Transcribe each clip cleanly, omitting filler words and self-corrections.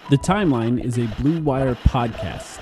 The Timeline is a Blue Wire podcast.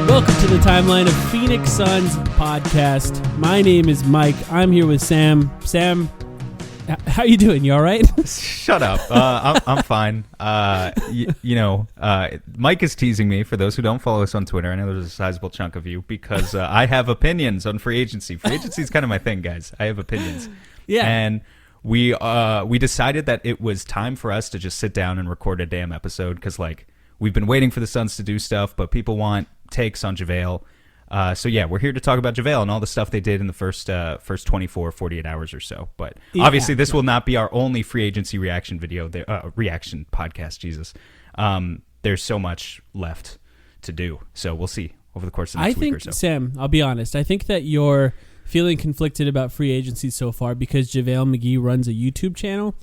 Welcome to the Timeline of Phoenix Suns podcast. My name is Mike. I'm here with Sam. Sam, how you doing? You all right? Shut up. I'm fine. Mike is teasing me, for those who don't follow us on Twitter. I know there's a sizable chunk of you, because I have opinions on free agency. Free agency is kind of my thing, guys. I have opinions. Yeah. And we decided that it was time for us to just sit down and record a damn episode, because we've been waiting for the Suns to do stuff, but people want takes on JaVale. We're here to talk about JaVale and all the stuff they did in the first 24, 48 hours or so. But obviously this will not be our only free agency reaction video, reaction podcast, Jesus. There's so much left to do. So we'll see over the course of the next week or so. Sam, I'll be honest. I think that you're feeling conflicted about free agency so far because JaVale McGee runs a YouTube channel.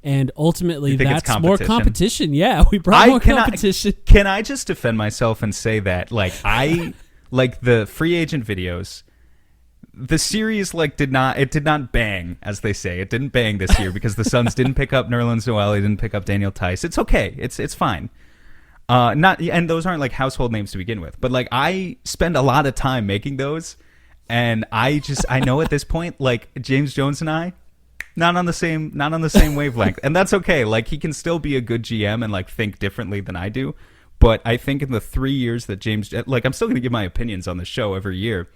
And ultimately, that's more competition. Yeah, we brought more competition. Can I just defend myself and say that, the free agent videos, the series did not bang, as they say. It didn't bang this year because the Suns didn't pick up Nerlens Noel, they didn't pick up Daniel Tice. It's okay. It's fine. And those aren't household names to begin with. But I spend a lot of time making those, and I know at this point, James Jones and I. Not on the same wavelength, and that's okay. He can still be a good GM and think differently than I do. But I think in the 3 years that I'm still going to give my opinions on the show every year.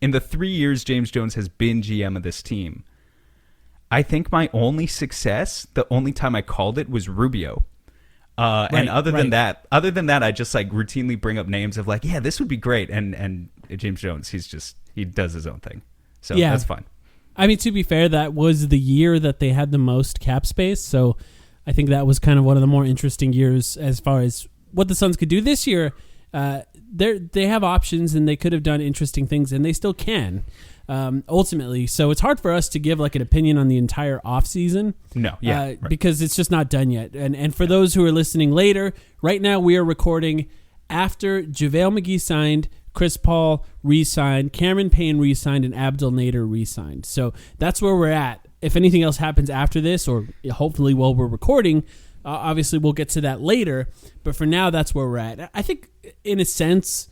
In the 3 years James Jones has been GM of this team, I think my only success, the only time I called it, was Rubio. And other than that, I just routinely bring up names of yeah, this would be great. And James Jones, he does his own thing, so that's fine. I mean, to be fair, that was the year that they had the most cap space, so I think that was kind of one of the more interesting years as far as what the Suns could do. This year, they have options, and they could have done interesting things, and they still can, ultimately. So it's hard for us to give an opinion on the entire offseason. No, right. Because it's just not done yet. And for those who are listening later, right now we are recording after JaVale McGee signed, Chris Paul re-signed, Cameron Payne re-signed, and Abdel Nader re-signed. So that's where we're at. If anything else happens after this, or hopefully while we're recording, obviously we'll get to that later. But for now, that's where we're at. I think, in a sense,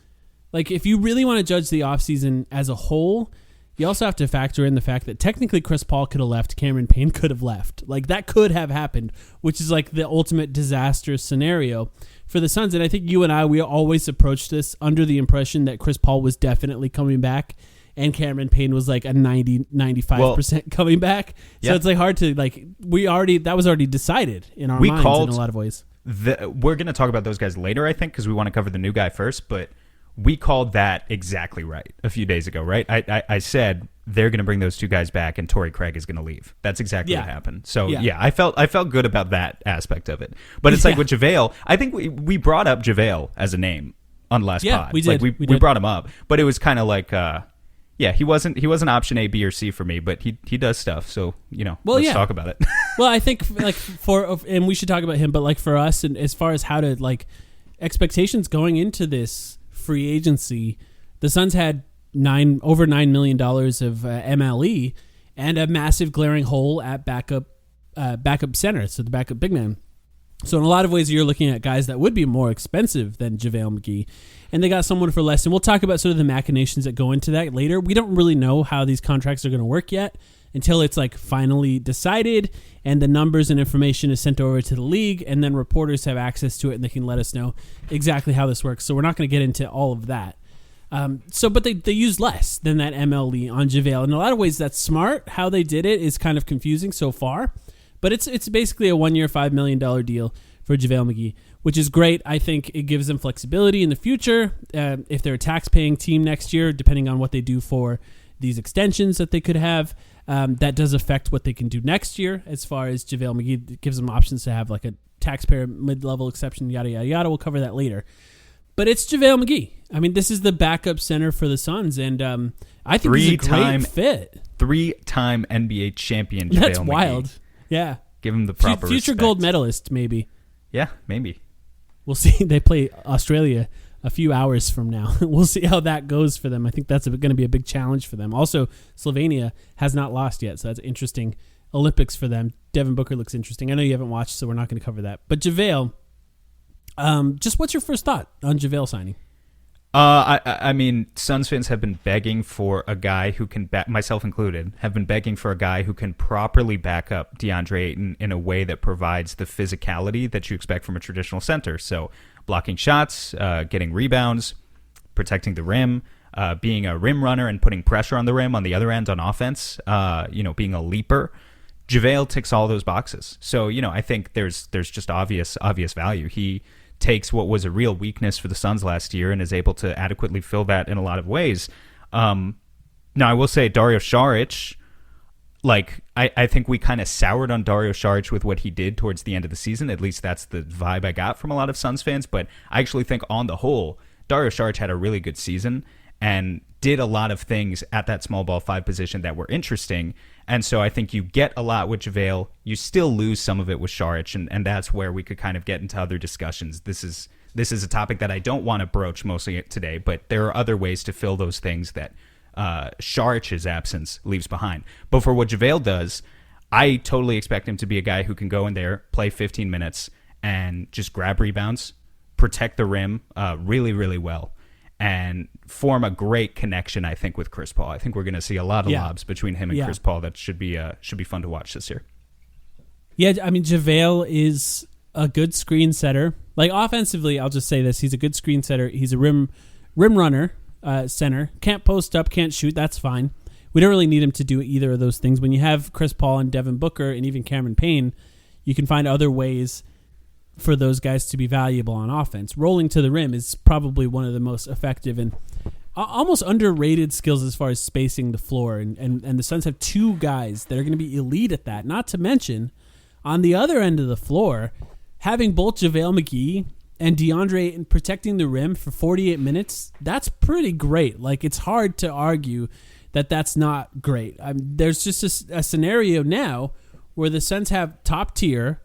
if you really want to judge the offseason as a whole, you also have to factor in the fact that technically Chris Paul could have left, Cameron Payne could have left. That could have happened, which is the ultimate disastrous scenario for the Suns. And I think you and we always approached this under the impression that Chris Paul was definitely coming back and Cameron Payne was a 90-95% coming back. So it's hard to that was already decided in our minds in a lot of ways. We're going to talk about those guys later, I think, because we want to cover the new guy first, but we called that exactly right a few days ago, right? I said they're going to bring those two guys back and Torrey Craig is going to leave. That's exactly what happened. So, I felt good about that aspect of it. But it's with JaVale, I think we brought up JaVale as a name on the last pod. We did. We brought him up. But it was kind of he wasn't option A, B, or C for me, but he does stuff. So, let's talk about it. Well, I think and we should talk about him, but for us, and as far as how to expectations going into this free agency, the Suns had over $9 million of MLE and a massive glaring hole at backup center, so the backup big man. So in a lot of ways, you're looking at guys that would be more expensive than JaVale McGee, and they got someone for less. And we'll talk about sort of the machinations that go into that later. We don't really know how these contracts are going to work yet until it's finally decided and the numbers and information is sent over to the league, and then reporters have access to it and they can let us know exactly how this works. So we're not going to get into all of that. But they use less than that MLE on JaVale. In a lot of ways, that's smart. How they did it is kind of confusing so far, but it's basically a 1 year, $5 million deal for JaVale McGee, which is great. I think it gives them flexibility in the future. If they're a tax-paying team next year, depending on what they do for these extensions that they could have, that does affect what they can do next year as far as JaVale McGee. It gives them options to have taxpayer mid-level exception, yada, yada, yada. We'll cover that later. But it's JaVale McGee. I mean, this is the backup center for the Suns, and I think he's a great fit. 3-time NBA champion JaVale That's McGee. wild. Yeah. Give him the proper future respect. gold medalist, maybe. Yeah, maybe. We'll see. They play Australia a few hours from now. We'll see how that goes for them. I think that's going to be a big challenge for them. Also, Slovenia has not lost yet, so that's interesting. Olympics for them. Devin Booker looks interesting. I know you haven't watched, so we're not going to cover that. But JaVale, just what's your first thought on JaVale signing? I mean, Suns fans have been begging for a guy who can, myself included, have been begging for a guy who can properly back up DeAndre Ayton in a way that provides the physicality that you expect from a traditional center. So blocking shots, getting rebounds, protecting the rim, being a rim runner and putting pressure on the rim on the other end on offense, being a leaper. JaVale ticks all those boxes. So, I think there's just obvious value. He takes what was a real weakness for the Suns last year and is able to adequately fill that in a lot of ways. Now, I will say Dario Saric, I think we kind of soured on Dario Saric with what he did towards the end of the season. At least that's the vibe I got from a lot of Suns fans. But I actually think on the whole, Dario Saric had a really good season and did a lot of things at that small ball 5 position that were interesting. And so I think you get a lot with JaVale. You still lose some of it with Saric, and that's where we could kind of get into other discussions. This is a topic that I don't want to broach mostly today, but there are other ways to fill those things that Saric's absence leaves behind. But for what JaVale does, I totally expect him to be a guy who can go in there, play 15 minutes, and just grab rebounds, protect the rim really, really well, and form a great connection, I think, with Chris Paul. I think we're going to see a lot of lobs between him and Chris Paul that should be fun to watch this year. Yeah, I mean, JaVale is a good screen setter. Like, offensively, I'll just say this. He's a good screen setter. He's a rim runner, center. Can't post up, can't shoot. That's fine. We don't really need him to do either of those things. When you have Chris Paul and Devin Booker and even Cameron Payne, you can find other ways for those guys to be valuable on offense. Rolling to the rim is probably one of the most effective and almost underrated skills as far as spacing the floor. And the Suns have 2 guys that are going to be elite at that. Not to mention, on the other end of the floor, having both JaVale McGee and DeAndre Ayton protecting the rim for 48 minutes, that's pretty great. Like, it's hard to argue that that's not great. There's just a scenario now where the Suns have top-tier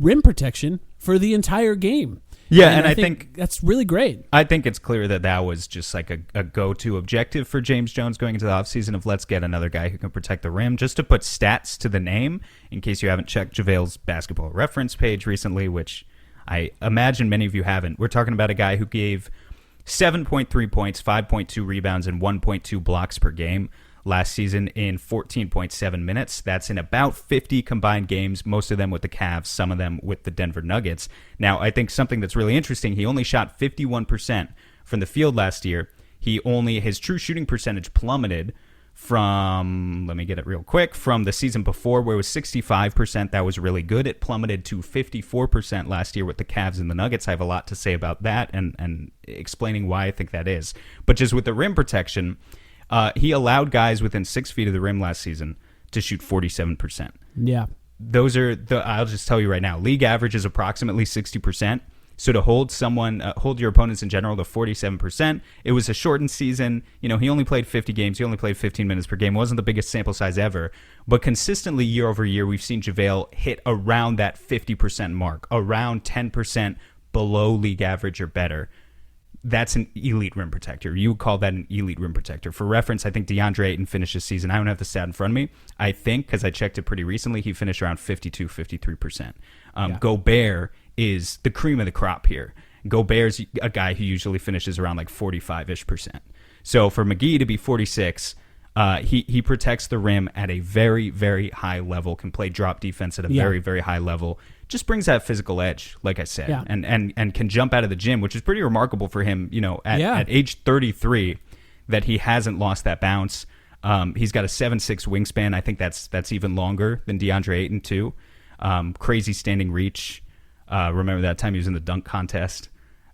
rim protection for the entire game. Yeah, and I think that's really great. I think it's clear that was just like a go-to objective for James Jones going into the offseason of let's get another guy who can protect the rim. Just to put stats to the name, in case you haven't checked JaVale's basketball reference page recently, which I imagine many of you haven't. We're talking about a guy who gave 7.3 points, 5.2 rebounds, and 1.2 blocks per game last season in 14.7 minutes. That's in about 50 combined games, most of them with the Cavs, some of them with the Denver Nuggets. Now, I think something that's really interesting, he only shot 51% from the field last year. His true shooting percentage plummeted from, let me get it real quick, from the season before where it was 65%. That was really good. It plummeted to 54% last year with the Cavs and the Nuggets. I have a lot to say about that and explaining why I think that is. But just with the rim protection, he allowed guys within 6 feet of the rim last season to shoot 47%. Yeah. Those are I'll just tell you right now, league average is approximately 60%. So to hold your opponents in general to 47%, it was a shortened season. He only played 50 games. He only played 15 minutes per game. It wasn't the biggest sample size ever. But consistently year over year, we've seen JaVale hit around that 50% mark, around 10% below league average or better. That's an elite rim protector. You would call that an elite rim protector. For reference, I think DeAndre Ayton finished this season. I don't have the stat in front of me. I think, because I checked it pretty recently, he finished around 52, 53%. Gobert is the cream of the crop here. Gobert's a guy who usually finishes around like 45-ish%. So for McGee to be 46, he protects the rim at a very, very high level, can play drop defense at a very, very high level. Just brings that physical edge, like I said, and can jump out of the gym, which is pretty remarkable for him, at age 33, that he hasn't lost that bounce. He's got a 7'6" wingspan. I think that's even longer than DeAndre Ayton, too. Crazy standing reach. Remember that time he was in the dunk contest.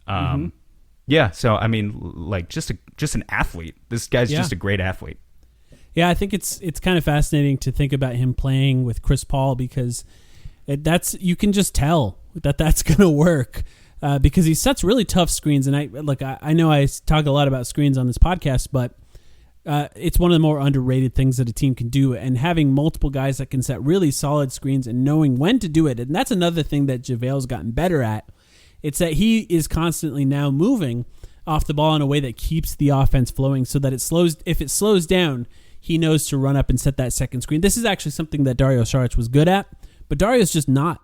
Yeah, so, I mean, like, just an athlete. This guy's just a great athlete. Yeah, I think it's kind of fascinating to think about him playing with Chris Paul because You can just tell that's going to work because he sets really tough screens. And I know I talk a lot about screens on this podcast, but it's one of the more underrated things that a team can do. And having multiple guys that can set really solid screens and knowing when to do it. And that's another thing that JaVale's gotten better at. It's that he is constantly now moving off the ball in a way that keeps the offense flowing so that if it slows down, he knows to run up and set that second screen. This is actually something that Dario Saric was good at, but Dario's just not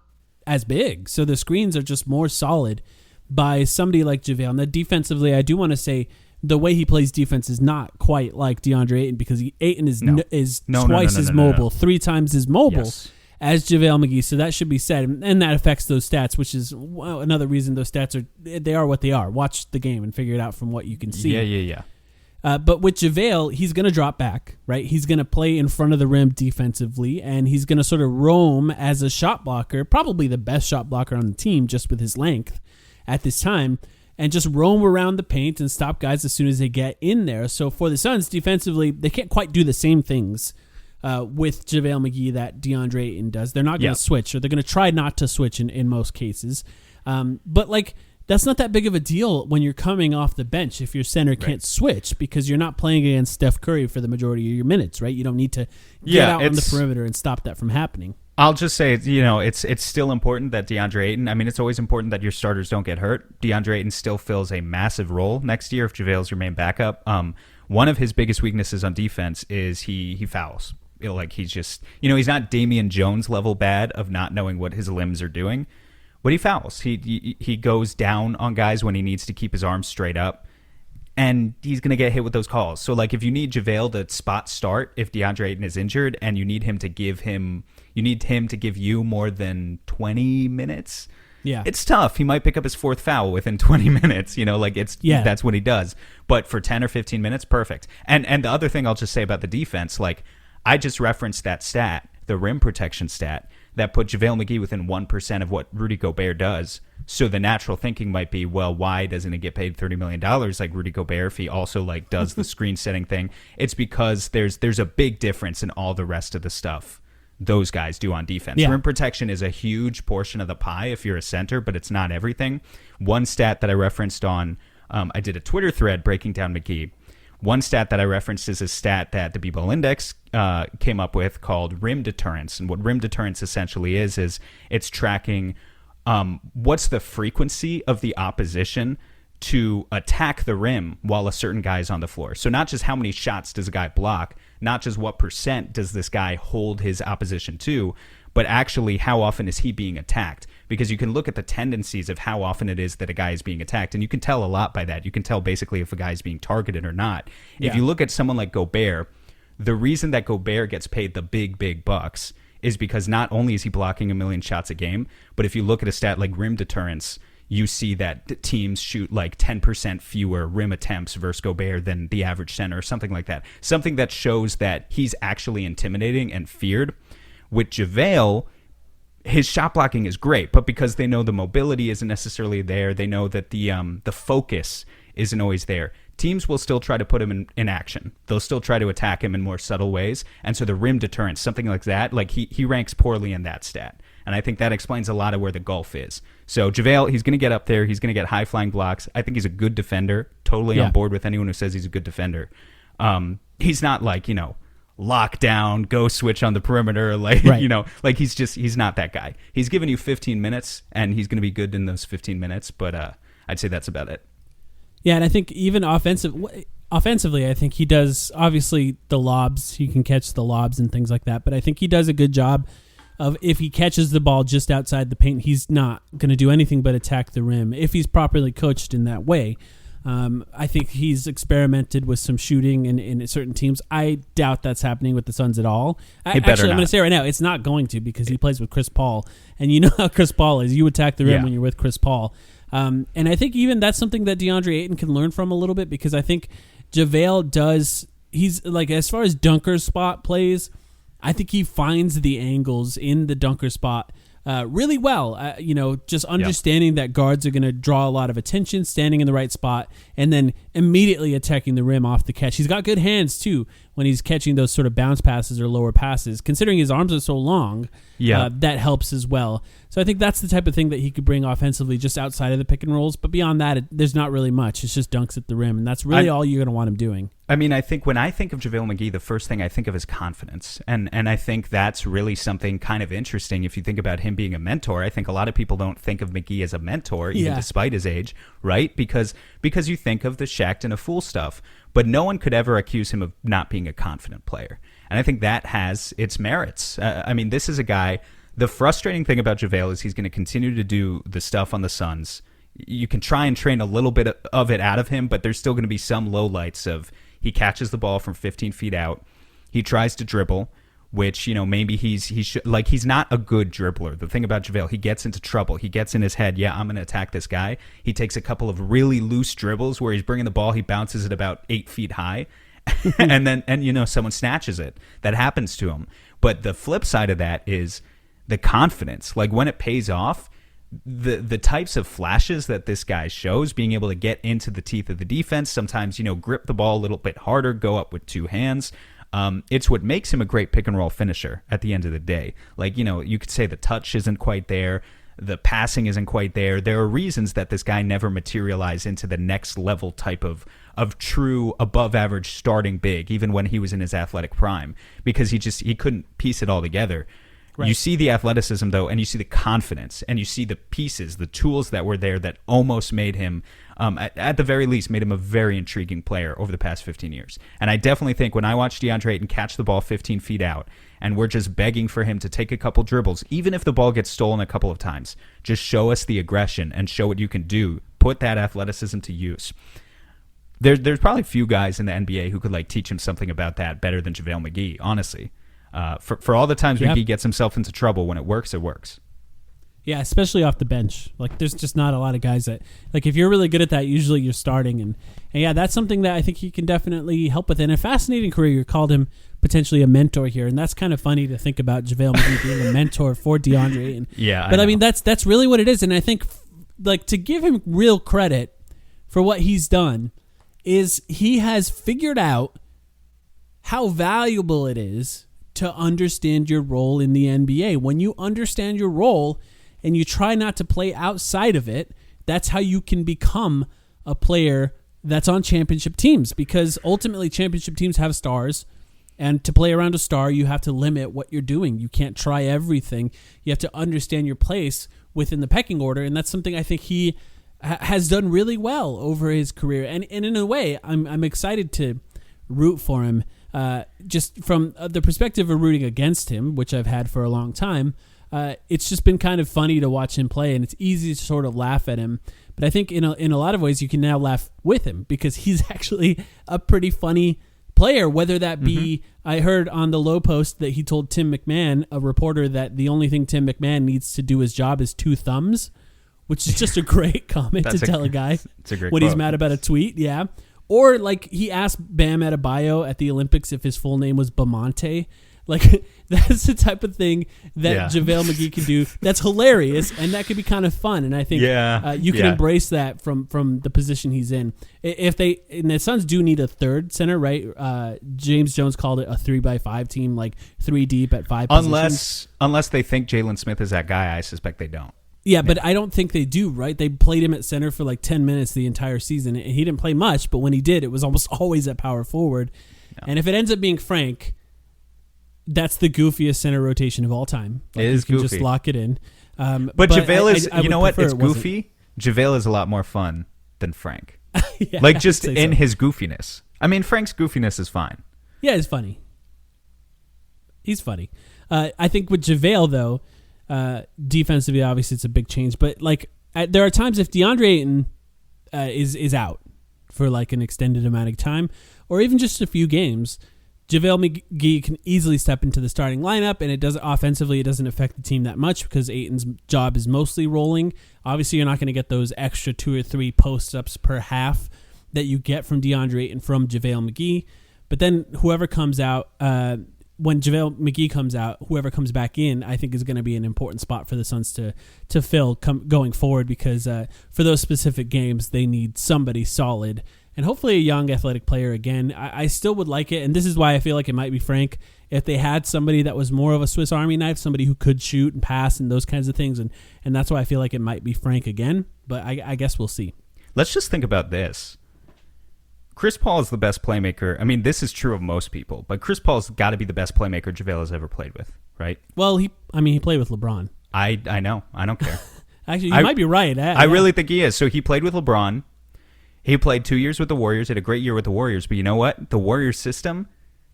as big. So the screens are just more solid by somebody like JaVale. And defensively, I do want to say the way he plays defense is not quite like DeAndre Ayton because Ayton is twice as mobile, 3 times as mobile as JaVale McGee. So that should be said. And that affects those stats, which is another reason those stats are what they are. Watch the game and figure it out from what you can see. Yeah. But with JaVale, he's going to drop back, right? He's going to play in front of the rim defensively, and he's going to sort of roam as a shot blocker, probably the best shot blocker on the team just with his length at this time, and just roam around the paint and stop guys as soon as they get in there. So for the Suns, defensively, they can't quite do the same things with JaVale McGee that DeAndre Ayton does. They're not going to switch, or they're going to try not to switch in most cases. But that's not that big of a deal when you're coming off the bench if your center can't switch because you're not playing against Steph Curry for the majority of your minutes, right? You don't need to get out on the perimeter and stop that from happening. I'll just say, it's still important that DeAndre Ayton, it's always important that your starters don't get hurt. DeAndre Ayton still fills a massive role next year if JaVale's your main backup. One of his biggest weaknesses on defense is he fouls. He's just, he's not Damian Jones level bad of not knowing what his limbs are doing. But he fouls. He goes down on guys when he needs to keep his arms straight up, and he's going to get hit with those calls. So, if you need JaVale to spot start if DeAndre Ayton is injured, and you need him to give you more than 20 minutes, it's tough. He might pick up his 4th foul within 20 minutes. That's what he does. But for 10 or 15 minutes, perfect. And the other thing I'll just say about the defense, I just referenced that stat, the rim protection stat, that put JaVale McGee within 1% of what Rudy Gobert does. So the natural thinking might be, well, why doesn't he get paid $30 million like Rudy Gobert if he also does the screen setting thing? It's because there's a big difference in all the rest of the stuff those guys do on defense. Rim protection is a huge portion of the pie if you're a center, but it's not everything. One stat that I referenced on, I did a Twitter thread breaking down McGee. One stat that I referenced is a stat that the B-Ball Index came up with called rim deterrence. And what rim deterrence essentially is it's tracking what's the frequency of the opposition to attack the rim while a certain guy is on the floor. So not just how many shots does a guy block, not just what percent does this guy hold his opposition to, but actually how often is he being attacked? Because you can look at the tendencies of how often it is that a guy is being attacked, and you can tell a lot by that. You can tell basically if a guy is being targeted or not. If you look at someone like Gobert, the reason that Gobert gets paid the big bucks is because not only is he blocking 1 million shots a game, but if you look at a stat like rim deterrence, you see that teams shoot 10% fewer rim attempts versus Gobert than the average center or something like that. Something that shows that he's actually intimidating and feared. With JaVale, his shot blocking is great, but because they know the mobility isn't necessarily there, they know that the focus isn't always there. Teams will still try to put him in action. They'll still try to attack him in more subtle ways. And so the rim deterrence, something like that, he ranks poorly in that stat. And I think that explains a lot of where the gulf is. So JaVale, he's going to get up there. He's going to get high-flying blocks. I think he's a good defender. Totally on board with anyone who says he's a good defender. He's not lock down, go switch on the perimeter, he's not that guy. He's giving you 15 minutes, and he's going to be good in those 15 minutes, but I'd say that's about it. Yeah, and I think even offensively, I think he does, obviously, the lobs. He can catch the lobs and things like that, but I think he does a good job of if he catches the ball just outside the paint, he's not going to do anything but attack the rim if he's properly coached in that way. I think he's experimented with some shooting in certain teams. I doubt that's happening with the Suns at all. Actually, I'm going to say right now, it's not going to because he plays with Chris Paul. And you know how Chris Paul is. You attack the rim when you're with Chris Paul. And I think even that's something that DeAndre Ayton can learn from a little bit because I think JaVale does, he's as far as dunker spot plays, I think he finds the angles in the dunker spot really well, just understanding that guards are going to draw a lot of attention, standing in the right spot, and then immediately attacking the rim off the catch. He's got good hands too when he's catching those sort of bounce passes or lower passes. Considering his arms are so long, that helps as well. So I think that's the type of thing that he could bring offensively just outside of the pick and rolls. But beyond that, there's not really much. It's just dunks at the rim, and that's really all you're going to want him doing. I mean, I think when I think of JaVale McGee, the first thing I think of is confidence. And I think that's really something kind of interesting if you think about him being a mentor. I think a lot of people don't think of McGee as a mentor, even despite his age, right? Because you think of the Shaq and a fool stuff. But no one could ever accuse him of not being a confident player. And I think that has its merits. I mean, this is a guy... The frustrating thing about JaVale is he's going to continue to do the stuff on the Suns. You can try and train a little bit of it out of him, but there's still going to be some lowlights of he catches the ball from 15 feet out. He tries to dribble, which, maybe he's not a good dribbler. The thing about JaVale, he gets into trouble. He gets in his head, I'm going to attack this guy. He takes a couple of really loose dribbles where he's bringing the ball, he bounces it about 8 feet high, and someone snatches it. That happens to him. But the flip side of that is the confidence. Like when it pays off, the types of flashes that this guy shows, being able to get into the teeth of the defense, sometimes, grip the ball a little bit harder, go up with two hands. It's what makes him a great pick and roll finisher at the end of the day. Like, you could say the touch isn't quite there. The passing isn't quite there. There are reasons that this guy never materialized into the next level type of true above average starting big, even when he was in his athletic prime, because he couldn't piece it all together. Right. You see the athleticism, though, and you see the confidence, and you see the pieces, the tools that were there that almost made him, at the very least, made him a very intriguing player over the past 15 years. And I definitely think when I watch DeAndre Ayton catch the ball 15 feet out, and we're just begging for him to take a couple dribbles, even if the ball gets stolen a couple of times, just show us the aggression and show what you can do. Put that athleticism to use. There's probably few guys in the NBA who could teach him something about that better than JaVale McGee, honestly. For all the times McGee gets himself into trouble, when it works, it works. Yeah, especially off the bench. There's just not a lot of guys that, if you're really good at that, usually you're starting. And yeah, that's something that I think he can definitely help with. And a fascinating career. You called him potentially a mentor here. And that's kind of funny to think about JaVale McGee being a mentor for DeAndre. And, but I mean, that's really what it is. And I think, to give him real credit for what he's done is he has figured out how valuable it is to understand your role in the NBA. When you understand your role and you try not to play outside of it, that's how you can become a player that's on championship teams, because ultimately championship teams have stars, and to play around a star, you have to limit what you're doing. You can't try everything. You have to understand your place within the pecking order, and that's something I think he has done really well over his career. And in a way, I'm excited to root for him. Just from the perspective of rooting against him, which I've had for a long time, it's just been kind of funny to watch him play, and it's easy to sort of laugh at him. But I think in a lot of ways you can now laugh with him, because he's actually a pretty funny player, whether that be, I heard on the Low Post that he told Tim McMahon, a reporter, that the only thing Tim McMahon needs to do his job is 2 thumbs, which is just a great comment to tell a guy it's a great when quote. He's mad about a tweet. Yeah. Or he asked Bam Adebayo at the Olympics if his full name was Bamonte. That's the type of thing that JaVale McGee can do. That's hilarious, and that could be kind of fun. And I think you can embrace that from the position he's in. And the Suns do need a third center, right? James Jones called it a 3x5 team, 3 deep at 5 positions. Unless they think Jalen Smith is that guy, I suspect they don't. Yeah, but I don't think they do, right? They played him at center for 10 minutes the entire season, and he didn't play much, but when he did, it was almost always at power forward. Yeah. And if it ends up being Frank, that's the goofiest center rotation of all time. It is goofy. Just lock it in. But JaVale is, you know what? It's goofy. JaVale is a lot more fun than Frank. Just in his goofiness. I mean, Frank's goofiness is fine. Yeah, it's funny. He's funny. I think with JaVale, though, defensively, obviously, it's a big change. But there are times if DeAndre Ayton is out for an extended amount of time, or even just a few games, JaVale McGee can easily step into the starting lineup, and it doesn't affect the team that much because Ayton's job is mostly rolling. Obviously, you're not going to get those extra 2 or 3 post-ups per half that you get from DeAndre Ayton from JaVale McGee. But then whoever comes out, when JaVale McGee comes out, whoever comes back in, I think is going to be an important spot for the Suns to fill going forward, because for those specific games, they need somebody solid. and hopefully a young athletic player again. I still would like it, and this is why I feel like it might be Frank. If they had somebody that was more of a Swiss Army knife, somebody who could shoot and pass and those kinds of things, and that's why I feel like it might be Frank again, but I guess we'll see. Let's just think about this. Chris Paul is the best playmaker. I mean, this is true of most people, but Chris Paul's got to be the best playmaker JaVale has ever played with, right? Well, he played with LeBron. I know. I don't care. Actually, you might be right. I really think he is. So he played with LeBron. He played 2 years with the Warriors, had a great year with the Warriors, but you know what? The Warriors system,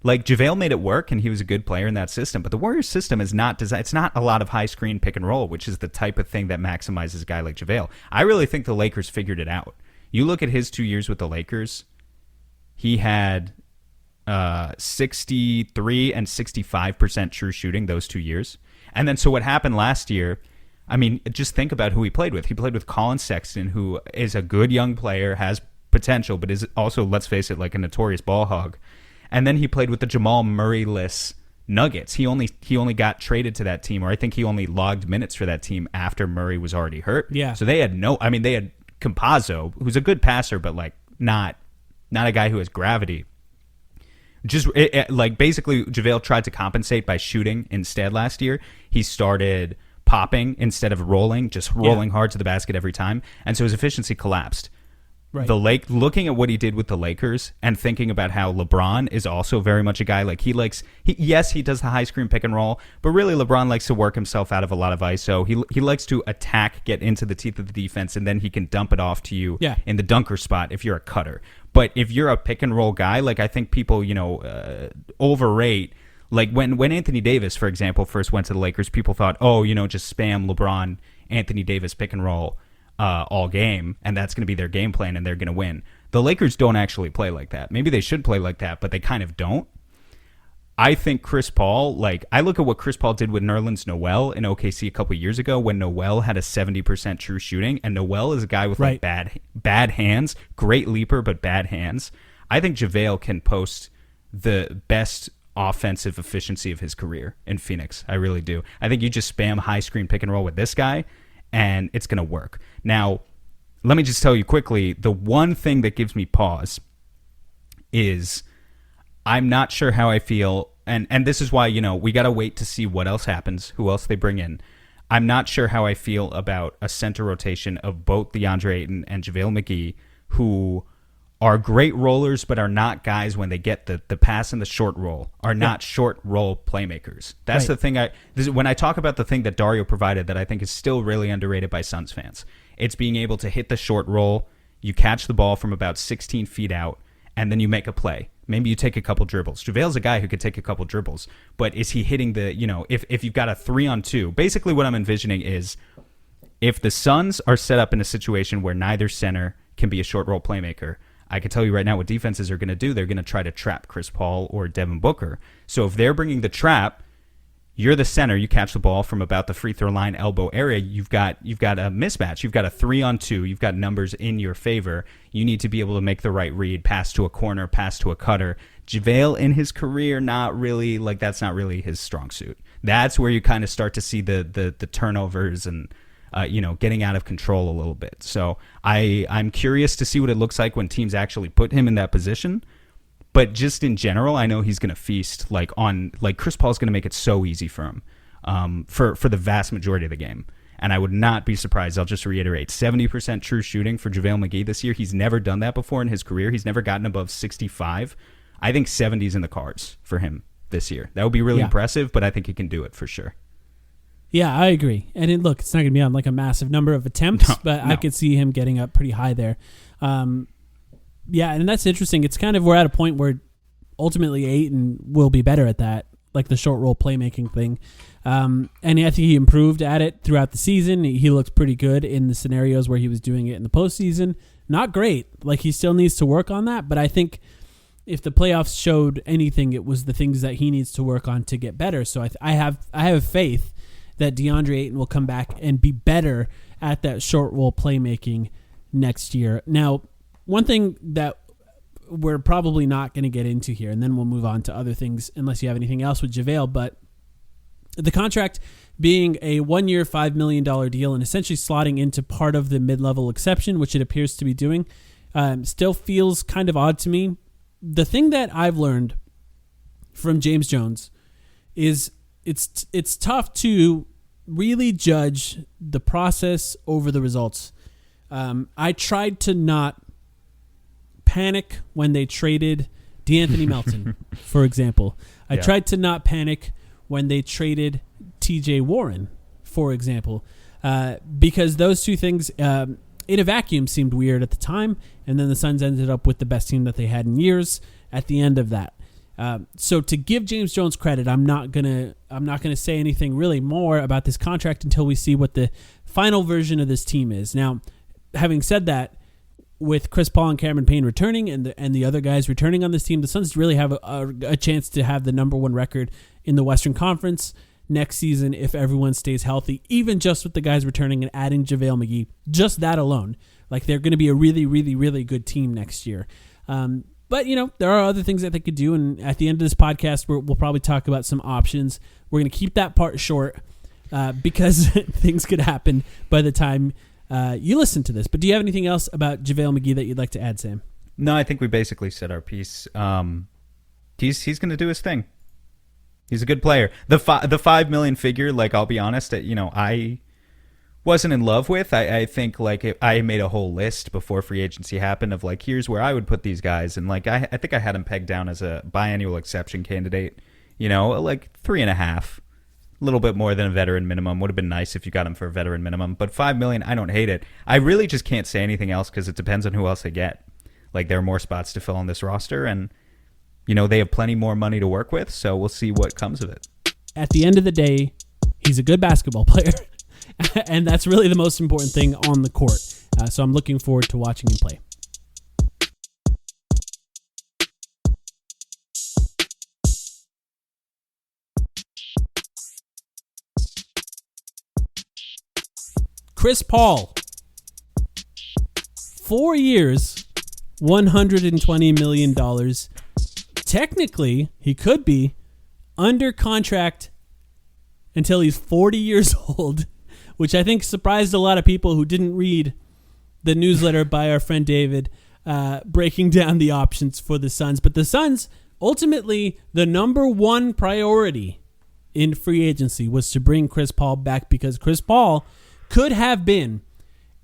like JaVale made it work, and he was a good player in that system, but the Warriors system is not designed. It's not a lot of high screen pick and roll, which is the type of thing that maximizes a guy like JaVale. I really think the Lakers figured it out. You look at his 2 years with the Lakers, he had 63 and 65% true shooting those 2 years. And then so what happened last year, I mean, just think about who he played with. He played with Colin Sexton, who is a good young player, has potential, but is also, let's face it, like a notorious ball hog. And then he played with the Jamal Murray-less Nuggets. He only got traded to that team, or I think he only logged minutes for that team after Murray was already hurt. Yeah. So they had they had Campazzo, who's a good passer, but like not a guy who has gravity. Just like basically JaVale tried to compensate by shooting instead last year. He started popping instead of rolling, just rolling hard to the basket every time. And so his efficiency collapsed. Right. Looking at what he did with the Lakers and thinking about how LeBron is also very much a guy like he does the high screen pick and roll, but really LeBron likes to work himself out of a lot of ISO. He likes to attack, get into the teeth of the defense, and then he can dump it off to you in the dunker spot if you're a cutter. But if you're a pick and roll guy, like I think people, overrate, like when Anthony Davis, for example, first went to the Lakers, people thought, just spam LeBron, Anthony Davis pick and roll all game, and that's going to be their game plan, and they're going to win. The Lakers don't actually play like that. Maybe they should play like that, but they kind of don't. I think Chris Paul, I look at what Chris Paul did with Nerlens Noel in OKC a couple years ago when Noel had a 70% true shooting, and Noel is a guy with bad hands, great leaper, but bad hands. I think JaVale can post the best offensive efficiency of his career in Phoenix. I really do. I think you just spam high screen pick and roll with this guy, and it's going to work. Now, let me just tell you quickly, the one thing that gives me pause is I'm not sure how I feel, and this is why, we got to wait to see what else happens, who else they bring in. I'm not sure how I feel about a center rotation of both DeAndre Ayton and JaVale McGee, who are great rollers, but are not guys when they get the pass and the short roll, are not short roll playmakers. That's the thing. When I talk about the thing that Dario provided that I think is still really underrated by Suns fans, it's being able to hit the short roll, you catch the ball from about 16 feet out, and then you make a play. Maybe you take a couple dribbles. JaVale's a guy who could take a couple dribbles, but is he hitting if you've got a 3-on-2, basically what I'm envisioning is if the Suns are set up in a situation where neither center can be a short roll playmaker, I can tell you right now what defenses are going to do. They're going to try to trap Chris Paul or Devin Booker. So if they're bringing the trap, you're the center. You catch the ball from about the free throw line elbow area. You've got a mismatch. You've got a 3-on-2. You've got numbers in your favor. You need to be able to make the right read, pass to a corner, pass to a cutter. JaVale in his career, not really, that's not really his strong suit. That's where you kind of start to see the turnovers and getting out of control a little bit. So I'm curious to see what it looks like when teams actually put him in that position. But just in general, I know he's going to feast Chris Paul's going to make it so easy for him for the vast majority of the game. And I would not be surprised. I'll just reiterate, 70% true shooting for JaVale McGee this year. He's never done that before in his career. He's never gotten above 65. I think 70 is in the cards for him this year. That would be really impressive, but I think he can do it for sure. Yeah, I agree. And it's not going to be on a massive number of attempts, but I could see him getting up pretty high there. Yeah, and that's interesting. It's kind of, we're at a point where ultimately Ayton will be better at that, like the short roll playmaking thing. And I think he improved at it throughout the season. He looked pretty good in the scenarios where he was doing it in the postseason. Not great. He still needs to work on that, but I think if the playoffs showed anything, it was the things that he needs to work on to get better. So I have faith that DeAndre Ayton will come back and be better at that short roll playmaking next year. Now, one thing that we're probably not going to get into here, and then we'll move on to other things unless you have anything else with JaVale, but the contract being a 1-year, $5 million deal and essentially slotting into part of the mid-level exception, which it appears to be doing, still feels kind of odd to me. The thing that I've learned from James Jones is it's tough to really judge the process over the results. I tried to not panic when they traded DeAnthony Melton, for example. I tried to not panic when they traded TJ Warren, for example, because those two things in a vacuum seemed weird at the time, and then the Suns ended up with the best team that they had in years at the end of that. So to give James Jones credit, I'm not gonna say anything really more about this contract until we see what the final version of this team is. Now, having said that, with Chris Paul and Cameron Payne returning and the other guys returning on this team, the Suns really have a chance to have the number one record in the Western Conference next season if everyone stays healthy, even just with the guys returning and adding JaVale McGee. Just that alone. Like, they're going to be a really, really, really good team next year. But, there are other things that they could do, and at the end of this podcast, we'll probably talk about some options. We're going to keep that part short because things could happen by the time you listen to this. But do you have anything else about JaVale McGee that you'd like to add, Sam? No, I think we basically said our piece. He's going to do his thing. He's a good player. The $5 million figure, like, I'll be honest, I wasn't in love with. I think, like, I made a whole list before free agency happened of, like, here's where I would put these guys. And, like, I think I had him pegged down as a biannual exception candidate, like 3.5. A little bit more than a veteran minimum. Would have been nice if you got him for a veteran minimum. But $5 million, I don't hate it. I really just can't say anything else because it depends on who else they get. Like, there are more spots to fill on this roster, and, they have plenty more money to work with, so we'll see what comes of it. At the end of the day, he's a good basketball player, and that's really the most important thing on the court. So I'm looking forward to watching him play. Chris Paul, 4 years, $120 million. Technically, he could be under contract until he's 40 years old, which I think surprised a lot of people who didn't read the newsletter by our friend David breaking down the options for the Suns. But the Suns, ultimately, the number one priority in free agency was to bring Chris Paul back because Chris Paul could have been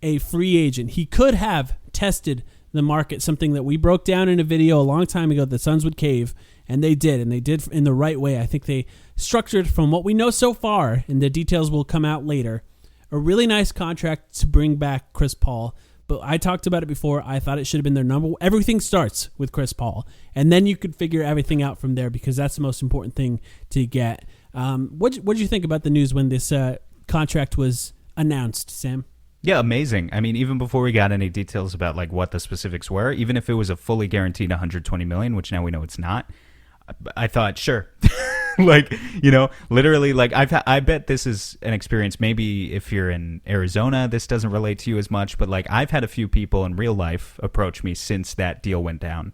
a free agent. He could have tested the market, something that we broke down in a video a long time ago. The Suns would cave, and they did in the right way. I think they structured, from what we know so far, and the details will come out later, a really nice contract to bring back Chris Paul. But I talked about it before. I thought it should have been their number. Everything starts with Chris Paul, and then you could figure everything out from there because that's the most important thing to get. What did you think about the news when this contract was announced, Sam? Yeah, amazing. I mean, even before we got any details about, like, what the specifics were, even if it was a fully guaranteed $120 million, which now we know it's not, I thought, sure. Like, literally, like, I bet this is an experience. Maybe if you're in Arizona, this doesn't relate to you as much, but, like, I've had a few people in real life approach me since that deal went down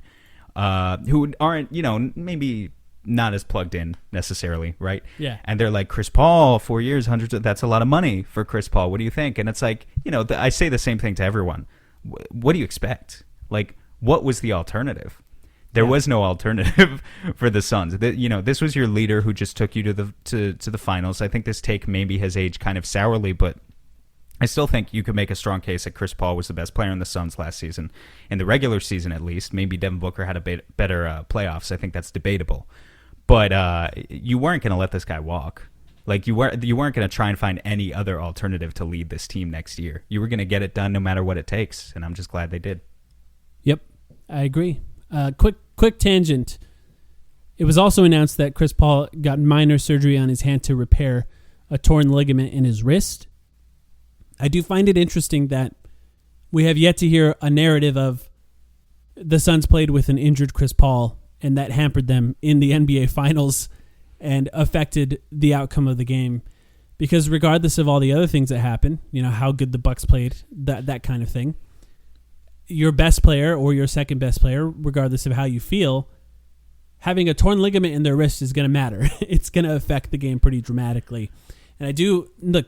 who aren't, maybe not as plugged in necessarily, right? Yeah. And they're like, Chris Paul, 4 years, that's a lot of money for Chris Paul. What do you think? And it's like, I say the same thing to everyone. What do you expect? Like, what was the alternative? There was no alternative for the Suns. This was your leader who just took you to the finals. I think this take maybe has aged kind of sourly, but I still think you could make a strong case that Chris Paul was the best player in the Suns last season. In the regular season, at least. Maybe Devin Booker had a better playoffs. I think that's debatable. But you weren't going to let this guy walk. Like, you weren't going to try and find any other alternative to lead this team next year. You were going to get it done no matter what it takes, and I'm just glad they did. Yep, I agree. Quick tangent. It was also announced that Chris Paul got minor surgery on his hand to repair a torn ligament in his wrist. I do find it interesting that we have yet to hear a narrative of the Suns played with an injured Chris Paul, and that hampered them in the NBA Finals and affected the outcome of the game. Because regardless of all the other things that happen, how good the Bucks played, that kind of thing, your best player or your second best player, regardless of how you feel, having a torn ligament in their wrist is going to matter. It's going to affect the game pretty dramatically. And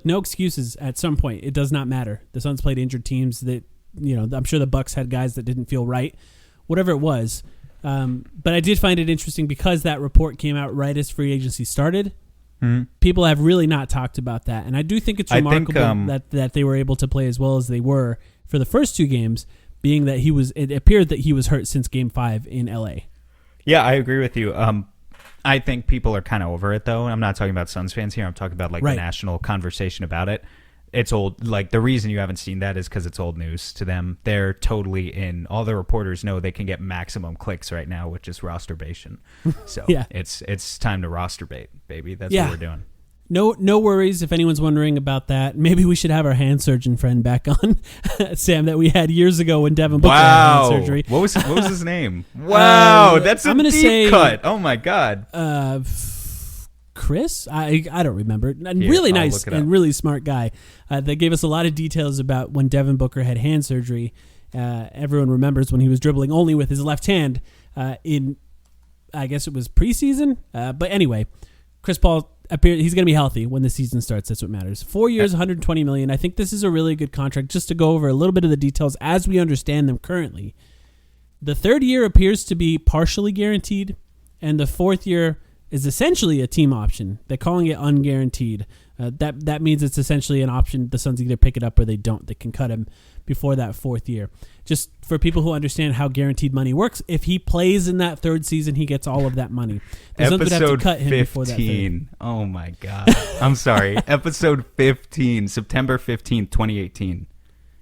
no excuses at some point. It does not matter. The Suns played injured teams. That I'm sure the Bucks had guys that didn't feel right, whatever it was. But I did find it interesting because that report came out right as free agency started. Mm-hmm. People have really not talked about that, and I do think it's remarkable that they were able to play as well as they were for the first 2 games, being that it appeared that he was hurt since Game 5 in LA. Yeah, I agree with you. I think people are kind of over it, though. I'm not talking about Suns fans here. I'm talking about the national conversation about it. It's old. Like, the reason you haven't seen that is because it's old news to them. They're totally in. All the reporters know they can get maximum clicks right now, which is rosterbation. So it's time to roster bait, baby. That's what we're doing. No worries if anyone's wondering about that. Maybe we should have our hand surgeon friend back on, Sam, that we had years ago when Devin Booker had hand surgery. What was his name? Wow, that's a deep cut. Oh my God. Chris? I don't remember. Really nice and really smart guy. That gave us a lot of details about when Devin Booker had hand surgery. Everyone remembers when he was dribbling only with his left hand in, I guess it was preseason. But anyway, Chris Paul appeared. He's going to be healthy when the season starts. That's what matters. 4 years, $120 million. I think this is a really good contract. Just to go over a little bit of the details as we understand them currently. The 3rd year appears to be partially guaranteed, and the 4th year is essentially a team option. They're calling it unguaranteed. That means it's essentially an option. The Suns either pick it up or they don't. They can cut him before that 4th year. Just for people who understand how guaranteed money works, if he plays in that 3rd season, he gets all of that money. The Suns would have to cut him 15. Before that 3rd. Oh my God. I'm sorry. Episode 15, September 15th, 2018.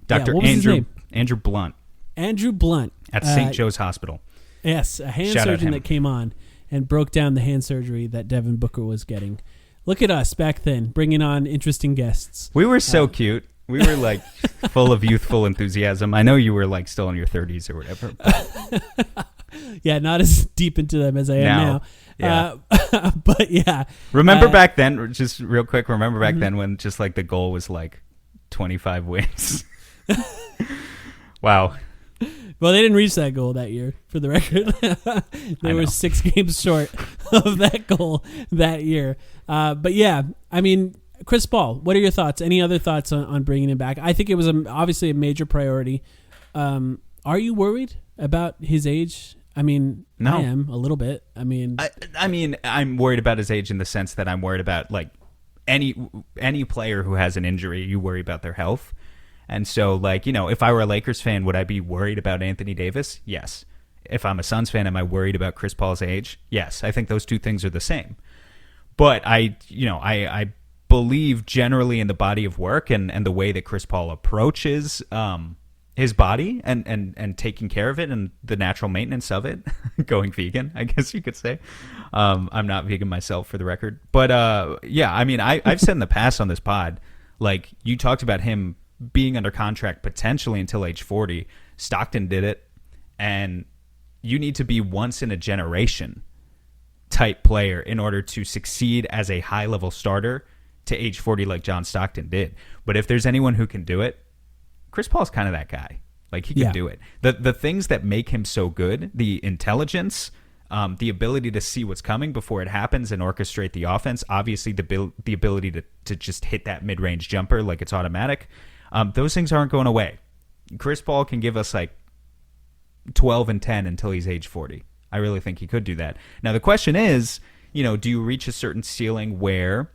Dr. Andrew Blunt. Andrew Blunt. At St. Joe's Hospital. Yes, a hand surgeon that came on and broke down the hand surgery that Devin Booker was getting. Look at us back then, bringing on interesting guests. We were so cute. We were full of youthful enthusiasm. I know you were still in your 30s or whatever. Yeah, not as deep into them as I am now. Yeah. But yeah. Remember back then, just real quick, then when just the goal was 25 wins? Wow. Well, they didn't reach that goal that year, for the record. They were 6 games short of that goal that year. But yeah, I mean, Chris Paul, what are your thoughts? Any other thoughts on bringing him back? I think it was obviously a major priority. Are you worried about his age? I mean, no. I am a little bit. I mean, I'm worried about his age in the sense that I'm worried about any player who has an injury, you worry about their health. And so, if I were a Lakers fan, would I be worried about Anthony Davis? Yes. If I'm a Suns fan, am I worried about Chris Paul's age? Yes. I think those two things are the same. But I believe generally in the body of work and the way that Chris Paul approaches his body and taking care of it and the natural maintenance of it, going vegan, I guess you could say. I'm not vegan myself, for the record. But, I've said in the past on this pod, you talked about him being under contract potentially until age 40. Stockton did it, and you need to be once in a generation type player in order to succeed as a high level starter to age 40 like John Stockton did. But if there's anyone who can do it, Chris Paul's kind of that guy. He can do it. The things that make him so good, the intelligence, the ability to see what's coming before it happens and orchestrate the offense, obviously the ability to just hit that mid-range jumper like it's automatic. Those things aren't going away. Chris Paul can give us 12 and 10 until he's age 40. I really think he could do that. Now, the question is, do you reach a certain ceiling where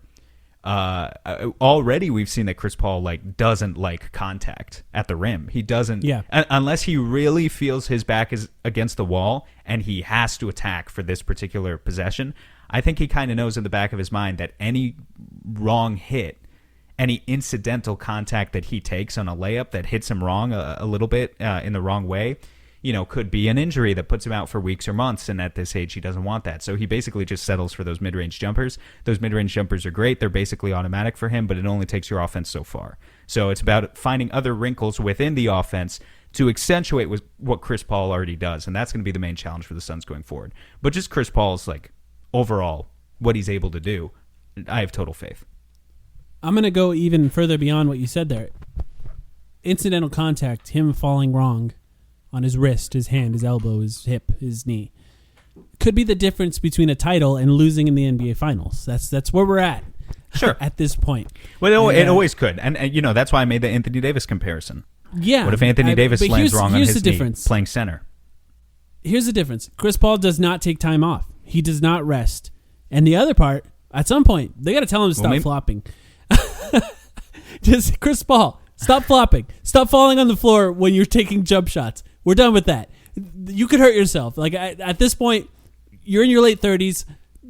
already we've seen that Chris Paul doesn't like contact at the rim. He doesn't, unless he really feels his back is against the wall and he has to attack for this particular possession. I think he kind of knows in the back of his mind that any wrong hit, any incidental contact that he takes on a layup that hits him wrong a little bit in the wrong way, could be an injury that puts him out for weeks or months. And at this age, he doesn't want that. So he basically just settles for those mid-range jumpers. Those mid-range jumpers are great. They're basically automatic for him, but it only takes your offense so far. So it's about finding other wrinkles within the offense to accentuate what Chris Paul already does. And that's going to be the main challenge for the Suns going forward. But just Chris Paul's overall, what he's able to do, I have total faith. I'm going to go even further beyond what you said there. Incidental contact, him falling wrong on his wrist, his hand, his elbow, his hip, his knee, could be the difference between a title and losing in the NBA Finals. That's where we're at. Sure. At this point. Well, it always could. And that's why I made the Anthony Davis comparison. Yeah. What if Anthony Davis but lands wrong on here's his the knee difference. playing center? Here's the difference. Chris Paul does not take time off. He does not rest. And the other part, at some point, they got to tell him to stop flopping. Just Chris Paul, stop flopping. Stop falling on the floor when you're taking jump shots. We're done with that. You could hurt yourself. Like at this point, you're in your late 30s.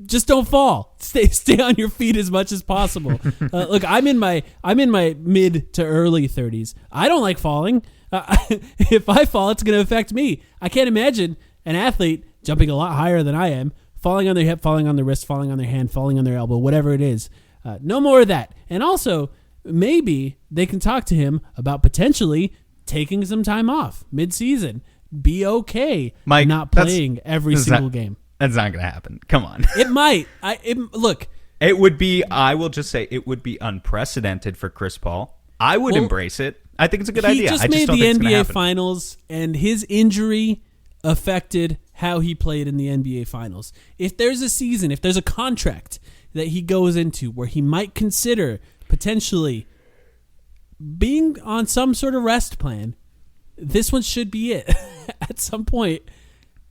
Just don't fall. Stay on your feet as much as possible. Look, I'm in my mid to early 30s. I don't like falling. If I fall, it's going to affect me. I can't imagine an athlete jumping a lot higher than I am, falling on their hip, falling on their wrist, falling on their hand, falling on their elbow, whatever it is. No more of that. And also, maybe they can talk to him about potentially taking some time off mid-season. Be okay Mike, not playing every single game. That's not going to happen. Come on. It might. Look. It would be, I will just say, it would be unprecedented for Chris Paul. I would embrace it. I think it's a good idea. He just made the NBA Finals, and his injury affected how he played in the NBA Finals. If there's a season, if there's a contract that he goes into where he might consider potentially being on some sort of rest plan, this one should be it. At some point,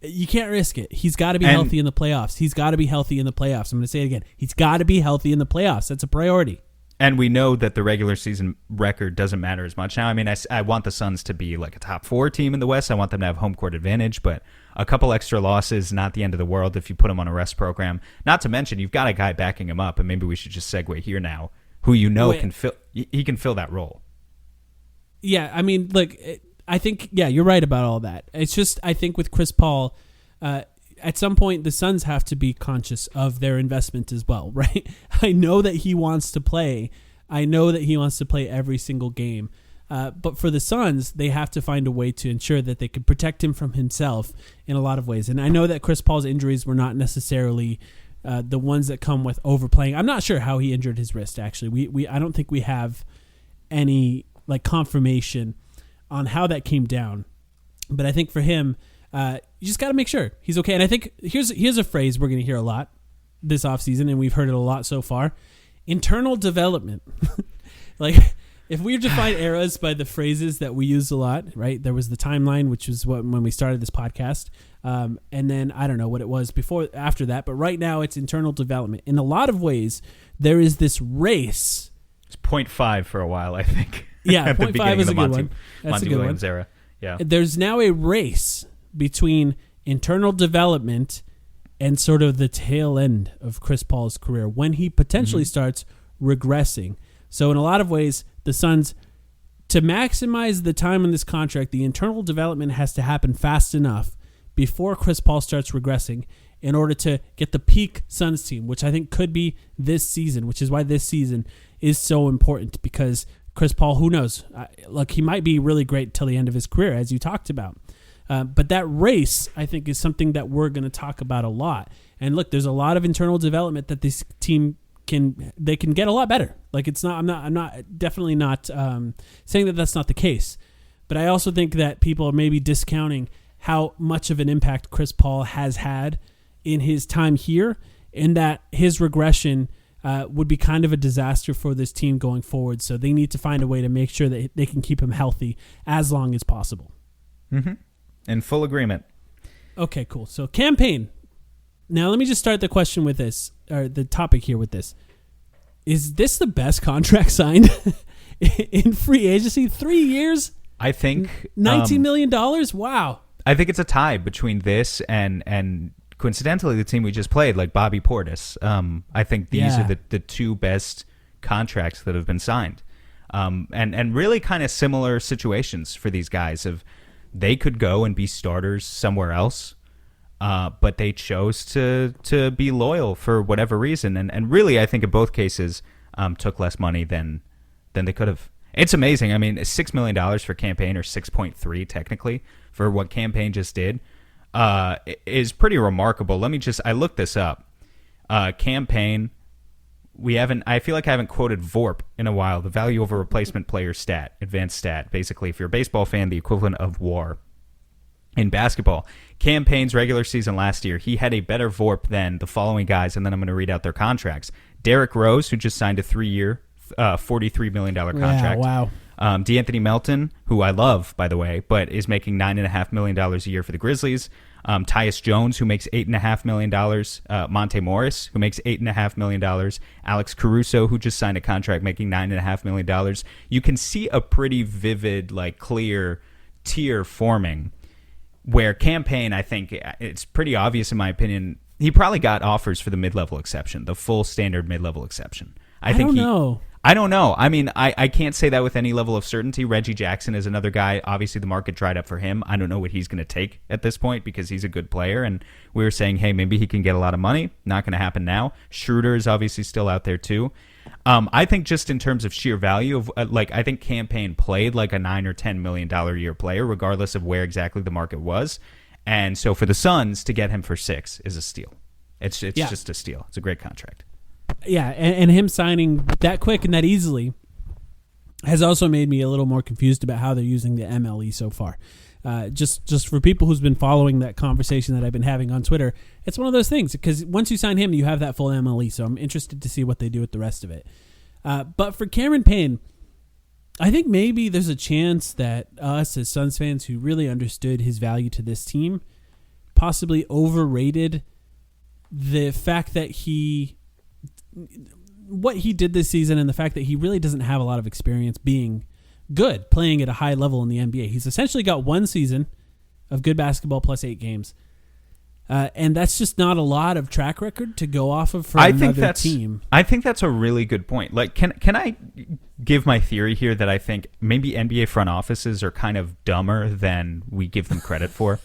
you can't risk it. He's got to be healthy in the playoffs. He's got to be healthy in the playoffs. I'm going to say it again. He's got to be healthy in the playoffs. That's a priority. And we know that the regular season record doesn't matter as much now. I mean, I want the Suns to be like a top 4 team in the West. I want them to have home court advantage, but a couple extra losses, not the end of the world if you put him on a rest program. Not to mention, you've got a guy backing him up, and maybe we should just segue here now, who can fill. He can fill that role. Yeah, I mean, look, I think, you're right about all that. It's just, I think with Chris Paul, at some point, the Suns have to be conscious of their investment as well, right? I know that he wants to play. I know that he wants to play every single game. But for the Suns, they have to find a way to ensure that they can protect him from himself in a lot of ways. And I know that Chris Paul's injuries were not necessarily the ones that come with overplaying. I'm not sure how he injured his wrist, actually. I don't think we have any confirmation on how that came down. But I think for him, you just got to make sure he's okay. And I think here's a phrase we're going to hear a lot this offseason, and we've heard it a lot so far. Internal development. If we define eras by the phrases that we use a lot, right? There was the timeline, which was when we started this podcast. And then I don't know what it was after that. But right now it's internal development. In a lot of ways, there is this race. It's 0.5 for a while, I think. Yeah, 0.5 is a good one. That's Monty a good Williams one. Era. Yeah. There's now a race between internal development and sort of the tail end of Chris Paul's career when he potentially starts regressing. So in a lot of ways, the Suns, to maximize the time in this contract, the internal development has to happen fast enough before Chris Paul starts regressing in order to get the peak Suns team, which I think could be this season, which is why this season is so important, because Chris Paul, who knows? Look, he might be really great till the end of his career, as you talked about. But that race, I think, is something that we're going to talk about a lot. And look, there's a lot of internal development that this team can get a lot better. Like, it's not. I'm not definitely not saying that that's not the case. But I also think that people are maybe discounting how much of an impact Chris Paul has had in his time here, and that his regression would be kind of a disaster for this team going forward. So they need to find a way to make sure that they can keep him healthy as long as possible. Mm-hmm. In full agreement. Okay, cool. So campaign. Now let me just start the question with this, or the topic here with this. Is this the best contract signed in free agency? 3 years? I think $19 million? Wow. I think it's a tie between this and coincidentally the team we just played, like Bobby Portis. I think these are the two best contracts that have been signed. And really kind of similar situations for these guys. They could go and be starters somewhere else, but they chose to be loyal for whatever reason. And really, I think in both cases, took less money than they could have. It's amazing. I mean, $6 million for Campaign, or 6.3 technically, for what Campaign just did, is pretty remarkable. I looked this up. Campaign, I feel like I haven't quoted VORP in a while, the value over replacement player stat, advanced stat. Basically, if you're a baseball fan, the equivalent of WAR. In basketball, Campaign's regular season last year, he had a better VORP than the following guys, and then I'm going to read out their contracts. Derrick Rose, who just signed a 3-year, $43 million contract. Yeah, D'Anthony Melton, who I love, by the way, but is making $9.5 million a year for the Grizzlies. Tyus Jones, who makes $8.5 million. Monte Morris, who makes $8.5 million. Alex Caruso, who just signed a contract making $9.5 million. You can see a pretty vivid, like clear tier forming where Cam Payne, I think it's pretty obvious in my opinion, he probably got offers for the mid-level exception, the full standard mid-level exception. I don't know. I mean, I can't say that with any level of certainty. Reggie Jackson is another guy. Obviously, the market dried up for him. I don't know what he's going to take at this point because he's a good player. And we were saying, hey, maybe he can get a lot of money. Not going to happen now. Schroeder is obviously still out there, too. I think just in terms of sheer value, of I think Cam Payne played like a $9 or $10 million a year player, regardless of where exactly the market was. And so for the Suns, to get him for $6 is a steal. It's just a steal. It's a great contract. Yeah, and him signing that quick and that easily has also made me a little more confused about how they're using the MLE so far. Just for people who's been following that conversation that I've been having on Twitter, it's one of those things because once you sign him, you have that full MLE. So I'm interested to see what they do with the rest of it. But for Cameron Payne, I think maybe there's a chance that us as Suns fans who really understood his value to this team possibly overrated the fact that what he did this season and the fact that he really doesn't have a lot of experience being good, playing at a high level in the NBA. He's essentially got one season of good basketball plus 8 games. And that's just not a lot of track record to go off of for another team. I think that's a really good point. Like, can I give my theory here that I think maybe NBA front offices are kind of dumber than we give them credit for?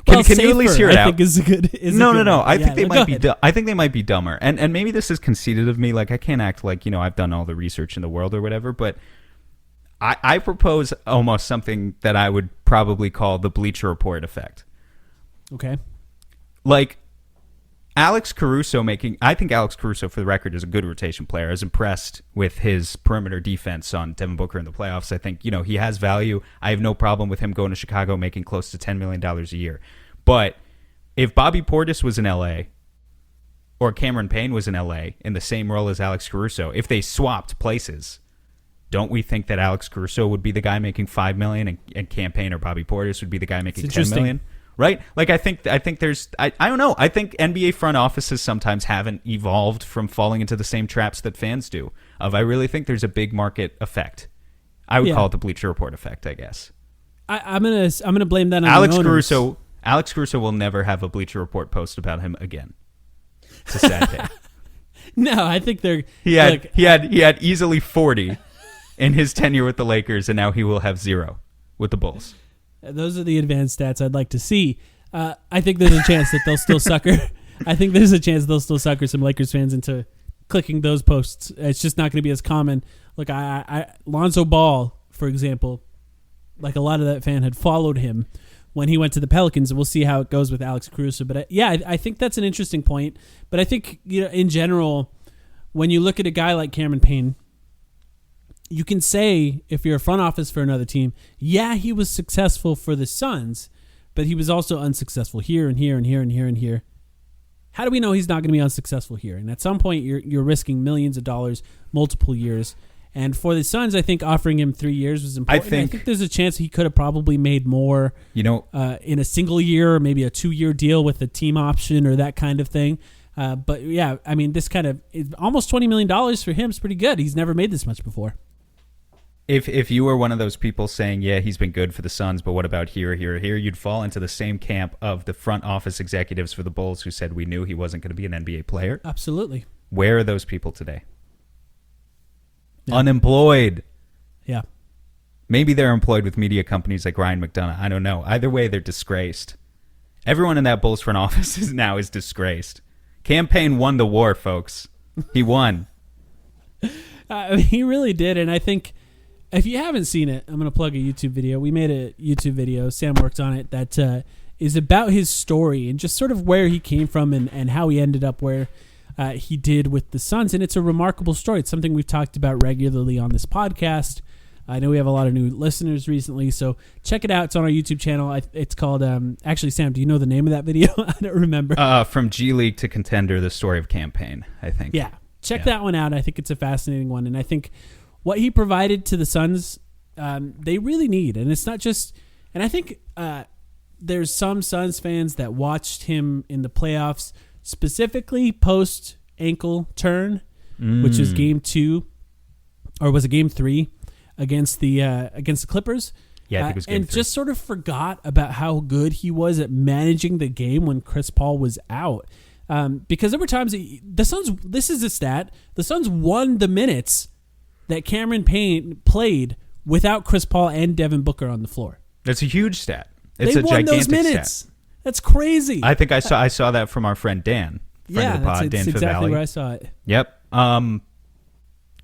Well, can you at least hear it out? I think is a good. No. I think they might be. I think they might be dumber, and maybe this is conceited of me. Like I can't act like I've done all the research in the world or whatever. But I propose almost something that I would probably call the Bleacher Report effect. Okay. Like Alex Caruso I think Alex Caruso, for the record, is a good rotation player. I was impressed with his perimeter defense on Devin Booker in the playoffs. I think, he has value. I have no problem with him going to Chicago making close to $10 million a year. But if Bobby Portis was in L.A. or Cameron Payne was in L.A. in the same role as Alex Caruso, if they swapped places, don't we think that Alex Caruso would be the guy making $5 million and Cam Payne or Bobby Portis would be the guy making $10 million? Right? Like, I think there's, I don't know. I think NBA front offices sometimes haven't evolved from falling into the same traps that fans do. I really think there's a big market effect. I would call it the Bleacher Report effect, I guess. I'm gonna blame that on Alex the owners. Caruso. Alex Caruso will never have a Bleacher Report post about him again. It's a sad day. No, I think they're. He had easily 40 in his tenure with the Lakers, and now he will have 0 with the Bulls. Those are the advanced stats I'd like to see. I think there's a chance that they'll still sucker. I think there's a chance they'll still sucker some Lakers fans into clicking those posts. It's just not going to be as common. Look, Lonzo Ball, for example, like a lot of that fan had followed him when he went to the Pelicans, and we'll see how it goes with Alex Caruso. But I think that's an interesting point. But I think in general, when you look at a guy like Cameron Payne, you can say, if you're a front office for another team, he was successful for the Suns, but he was also unsuccessful here and here and here and here and here. How do we know he's not going to be unsuccessful here? And at some point, you're risking millions of dollars, multiple years. And for the Suns, I think offering him 3 years was important. I think there's a chance he could have probably made more in a single year, or maybe a 2-year deal with a team option or that kind of thing. But yeah, I mean, this kind of almost $20 million for him is pretty good. He's never made this much before. If you were one of those people saying, he's been good for the Suns, but what about here, you'd fall into the same camp of the front office executives for the Bulls who said we knew he wasn't going to be an NBA player. Absolutely. Where are those people today? Yeah. Unemployed. Yeah. Maybe they're employed with media companies like Ryan McDonough. I don't know. Either way, they're disgraced. Everyone in that Bulls front office is disgraced. Cam Payne won the war, folks. He won. He really did, and I think if you haven't seen it, I'm going to plug a YouTube video. We made a YouTube video. Sam worked on it that is about his story and just sort of where he came from and how he ended up where he did with the Suns. And it's a remarkable story. It's something we've talked about regularly on this podcast. I know we have a lot of new listeners recently, so check it out. It's on our YouTube channel. It's called, actually, Sam, do you know the name of that video? I don't remember. From G League to Contender, the story of Cam Payne, I think. Yeah, check that one out. I think it's a fascinating one. And I think what he provided to the Suns they really need. And it's not just, and I think there's some Suns fans that watched him in the playoffs, specifically post ankle turn, which was game 2, or was it game 3 against the Clippers? Yeah, I think it was game and 3. Just sort of forgot about how good he was at managing the game when Chris Paul was out. Because there were times the Suns, this is a stat, the Suns won the minutes that Cameron Payne played without Chris Paul and Devin Booker on the floor. That's a huge stat. It's they a won gigantic those minutes. stat. That's crazy. I think I saw that from our friend Dan. Friend of the pod, that's Dan exactly Favale. where I saw it. Yep.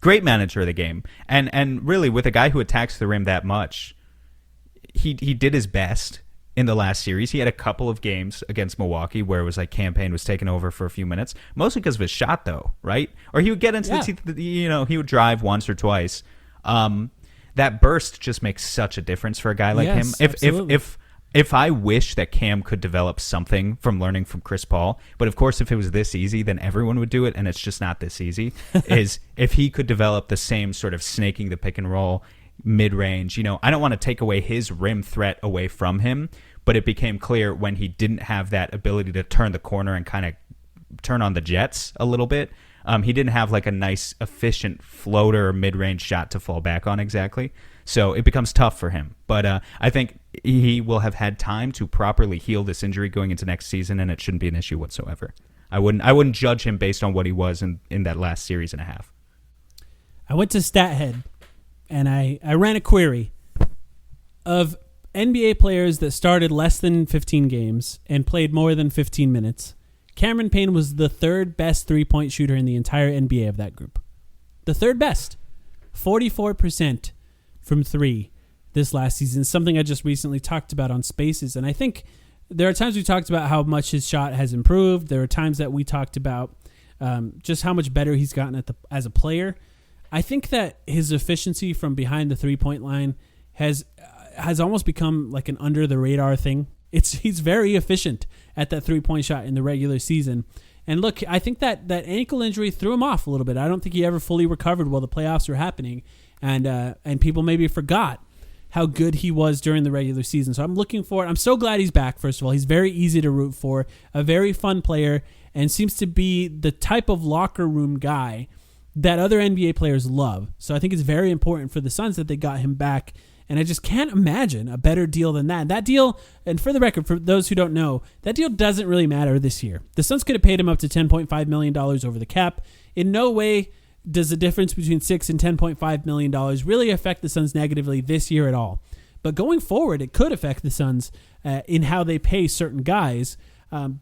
Great manager of the game. And really, with a guy who attacks the rim that much, he did his best in the last series. He had a couple of games against Milwaukee where it was like campaign was taken over for a few minutes, mostly because of his shot, though, right? Or he would get into he would drive once or twice. That burst just makes such a difference for a guy like him. If I wish that Cam could develop something from learning from Chris Paul, but of course if it was this easy, then everyone would do it, and it's just not this easy, is if he could develop the same sort of snaking the pick and roll, mid-range. I don't want to take away his rim threat away from him, but it became clear when he didn't have that ability to turn the corner and kind of turn on the jets a little bit. He didn't have like a nice, efficient floater mid-range shot to fall back on exactly. So it becomes tough for him. But I think he will have had time to properly heal this injury going into next season, and it shouldn't be an issue whatsoever. I wouldn't judge him based on what he was in that last series and a half. I went to StatHead, and I ran a query of NBA players that started less than 15 games and played more than 15 minutes. Cameron Payne was the third best three-point shooter in the entire NBA of that group. The third best. 44% from three this last season. Something I just recently talked about on Spaces. And I think there are times we talked about how much his shot has improved. There are times that we talked about just how much better he's gotten as a player. I think that his efficiency from behind the three-point line has almost become like an under-the-radar thing. He's very efficient at that three-point shot in the regular season. And look, I think that ankle injury threw him off a little bit. I don't think he ever fully recovered while the playoffs were happening. And people maybe forgot how good he was during the regular season. So I'm looking for it. I'm so glad he's back, first of all. He's very easy to root for, a very fun player, and seems to be the type of locker room guy that other NBA players love. So I think it's very important for the Suns that they got him back. And I just can't imagine a better deal than that. That deal, and for the record, for those who don't know, that deal doesn't really matter this year. The Suns could have paid him up to $10.5 million over the cap. In no way does the difference between $6 and $10.5 million really affect the Suns negatively this year at all. But going forward, it could affect the Suns in how they pay certain guys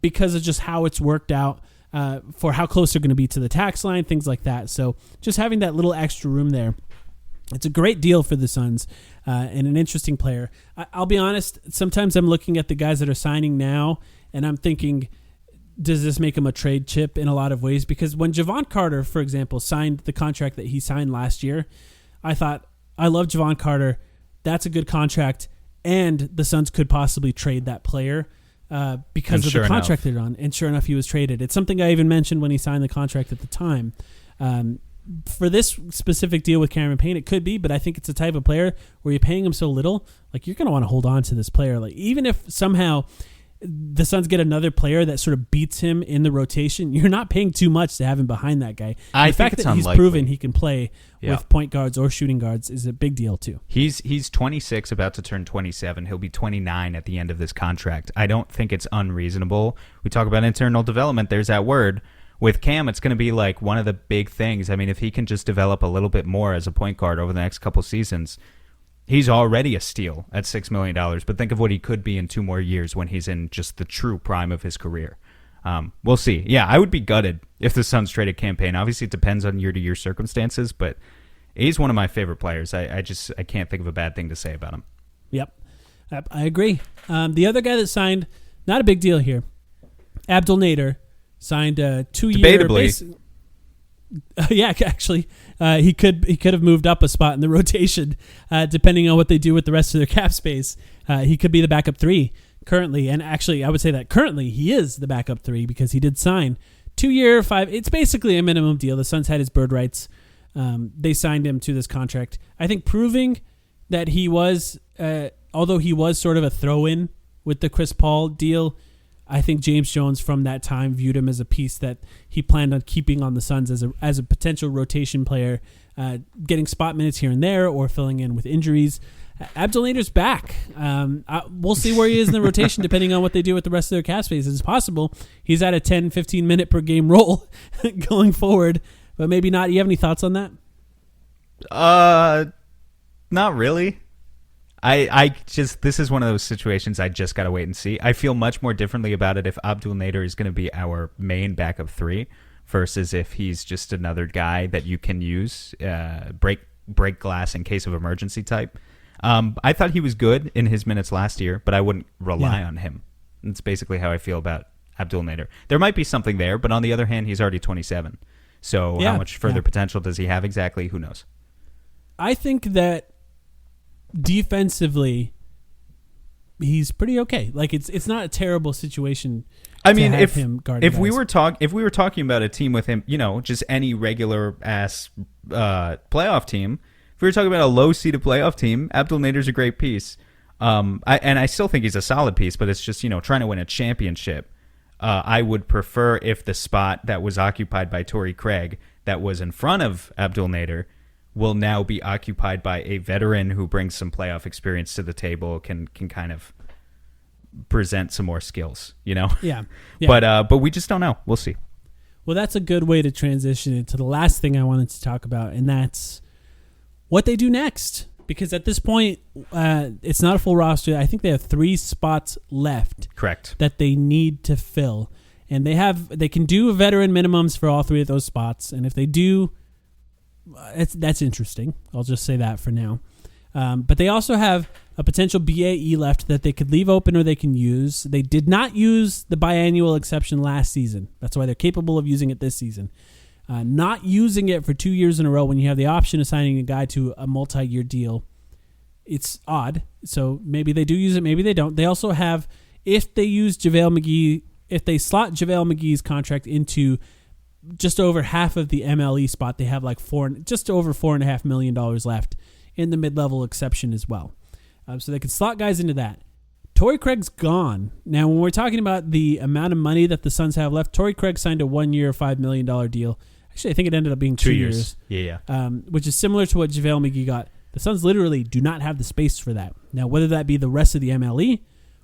because of just how it's worked out for how close they're going to be to the tax line, things like that. So just having that little extra room there, it's a great deal for the Suns and an interesting player. I'll be honest, sometimes I'm looking at the guys that are signing now, and I'm thinking, does this make him a trade chip in a lot of ways? Because when Javon Carter, for example, signed the contract that he signed last year, I thought, I love Javon Carter. That's a good contract, and the Suns could possibly trade that player because of the contract they're on. And sure enough, he was traded. It's something I even mentioned when he signed the contract at the time. For this specific deal with Cameron Payne, it could be, but I think it's a type of player where you're paying him so little, like you're going to want to hold on to this player. Like even if somehow the Suns get another player that sort of beats him in the rotation, you're not paying too much to have him behind that guy. The fact that he's proven he can play with point guards or shooting guards is a big deal too. He's 26, about to turn 27. He'll be 29 at the end of this contract. I don't think it's unreasonable. We talk about internal development. There's that word. With Cam, it's going to be like one of the big things. I mean, if he can just develop a little bit more as a point guard over the next couple seasons, he's already a steal at $6 million. But think of what he could be in 2 more years when he's in just the true prime of his career. We'll see. Yeah, I would be gutted if the Suns traded Cam Payne. Obviously, it depends on year-to-year circumstances, but he's one of my favorite players. I can't think of a bad thing to say about him. Yep, I agree. The other guy that signed, not a big deal here, Abdel Nader, signed a 2-year. Debatably. Yeah, actually, he could have moved up a spot in the rotation, depending on what they do with the rest of their cap space. He could be the backup 3 currently, and actually, I would say that currently he is the backup 3 because he did sign 2-year, 5. It's basically a minimum deal. The Suns had his bird rights. They signed him to this contract. I think proving that he was, although he was sort of a throw-in with the Chris Paul deal, I think James Jones from that time viewed him as a piece that he planned on keeping on the Suns as a potential rotation player, getting spot minutes here and there or filling in with injuries. Abdel Nader's back. We'll see where he is in the rotation depending on what they do with the rest of their cap space. It's possible he's at a 10, 15 minute per game role going forward, but maybe not. You have any thoughts on that? Not really. I just, this is one of those situations I just got to wait and see. I feel much more differently about it if Abdel Nader is going to be our main backup three versus if he's just another guy that you can use, break glass in case of emergency type. I thought he was good in his minutes last year, but I wouldn't rely on him. That's basically how I feel about Abdel Nader. There might be something there, but on the other hand, he's already 27. So how much further potential does he have exactly? Who knows? I think that defensively, he's pretty okay. Like it's not a terrible situation. I mean, if we were talking about a team with him, just any regular ass playoff team. If we were talking about a low seeded playoff team, Abdel Nader's a great piece. I still think he's a solid piece, but it's just trying to win a championship. I would prefer if the spot that was occupied by Torrey Craig, that was in front of Abdel Nader, will now be occupied by a veteran who brings some playoff experience to the table, can kind of present some more skills, Yeah. But we just don't know. We'll see. Well, that's a good way to transition into the last thing I wanted to talk about, and that's what they do next. Because at this point, it's not a full roster. I think they have 3 spots left. Correct. That they need to fill, and they can do veteran minimums for all 3 of those spots. And if they do, that's interesting. I'll just say that for now. But they also have a potential BAE left that they could leave open or they can use. They did not use the biannual exception last season. That's why they're capable of using it this season. Not using it for 2 years in a row when you have the option of signing a guy to a multi-year deal, it's odd. So maybe they do use it, maybe they don't. They also have, if they use JaVale McGee, if they slot JaVale McGee's contract into just over half of the MLE spot, they have like just over $4.5 million left in the mid-level exception as well. So they can slot guys into that. Torrey Craig's gone. Now, when we're talking about the amount of money that the Suns have left, Torrey Craig signed a 1-year, $5 million deal. Actually, I think it ended up being 2 years. Yeah. Which is similar to what JaVale McGee got. The Suns literally do not have the space for that. Now, whether that be the rest of the MLE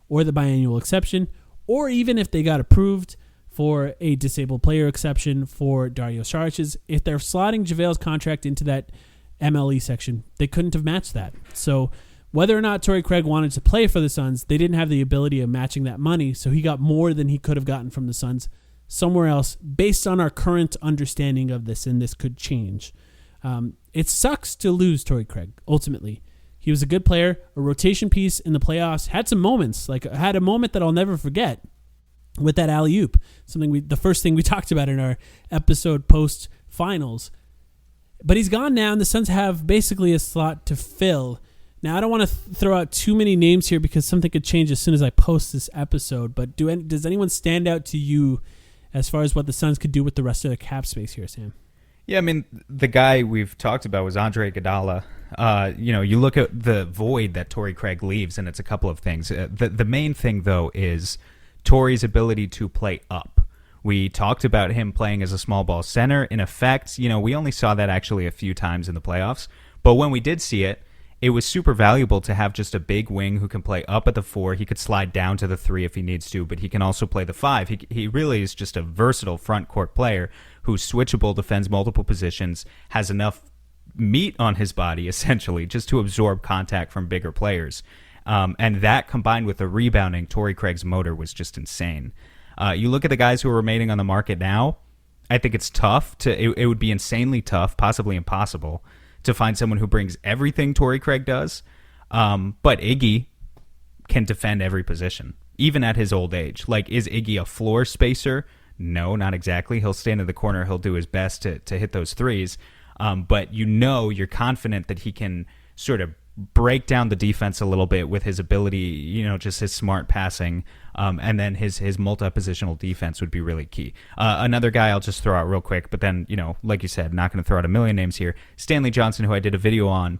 or the biannual exception, or even if they got approved for a disabled player exception for Dario Saric's, if they're slotting JaVale's contract into that MLE section, they couldn't have matched that. So whether or not Torrey Craig wanted to play for the Suns, they didn't have the ability of matching that money, so he got more than he could have gotten from the Suns somewhere else based on our current understanding of this, and this could change. It sucks to lose Torrey Craig, ultimately. He was a good player, a rotation piece in the playoffs, had some moments, had a moment that I'll never forget with that alley-oop, the first thing we talked about in our episode post-finals. But he's gone now, and the Suns have basically a slot to fill. Now, I don't want to throw out too many names here because something could change as soon as I post this episode, but does anyone stand out to you as far as what the Suns could do with the rest of the cap space here, Sam? Yeah, I mean, the guy we've talked about was Andre Iguodala. You look at the void that Torrey Craig leaves, and it's a couple of things. The main thing, though, is Torrey's ability to play up. We talked about him playing as a small ball center. In effect, we only saw that actually a few times in the playoffs. But when we did see it, it was super valuable to have just a big wing who can play up at the 4. He could slide down to the 3 if he needs to, but he can also play the 5. He really is just a versatile front court player who's switchable, defends multiple positions, has enough meat on his body, essentially, just to absorb contact from bigger players. And that combined with the rebounding, Torrey Craig's motor was just insane. You look at the guys who are remaining on the market now, I think it's tough. It would be insanely tough, possibly impossible, to find someone who brings everything Torrey Craig does. But Iggy can defend every position, even at his old age. Like, is Iggy a floor spacer? No, not exactly. He'll stand in the corner. He'll do his best to hit those threes. But you're confident that he can sort of break down the defense a little bit with his ability, just his smart passing, and then his multi-positional defense would be really key. Another guy I'll just throw out real quick, but then, like you said, not going to throw out a million names here. Stanley Johnson, who I did a video on,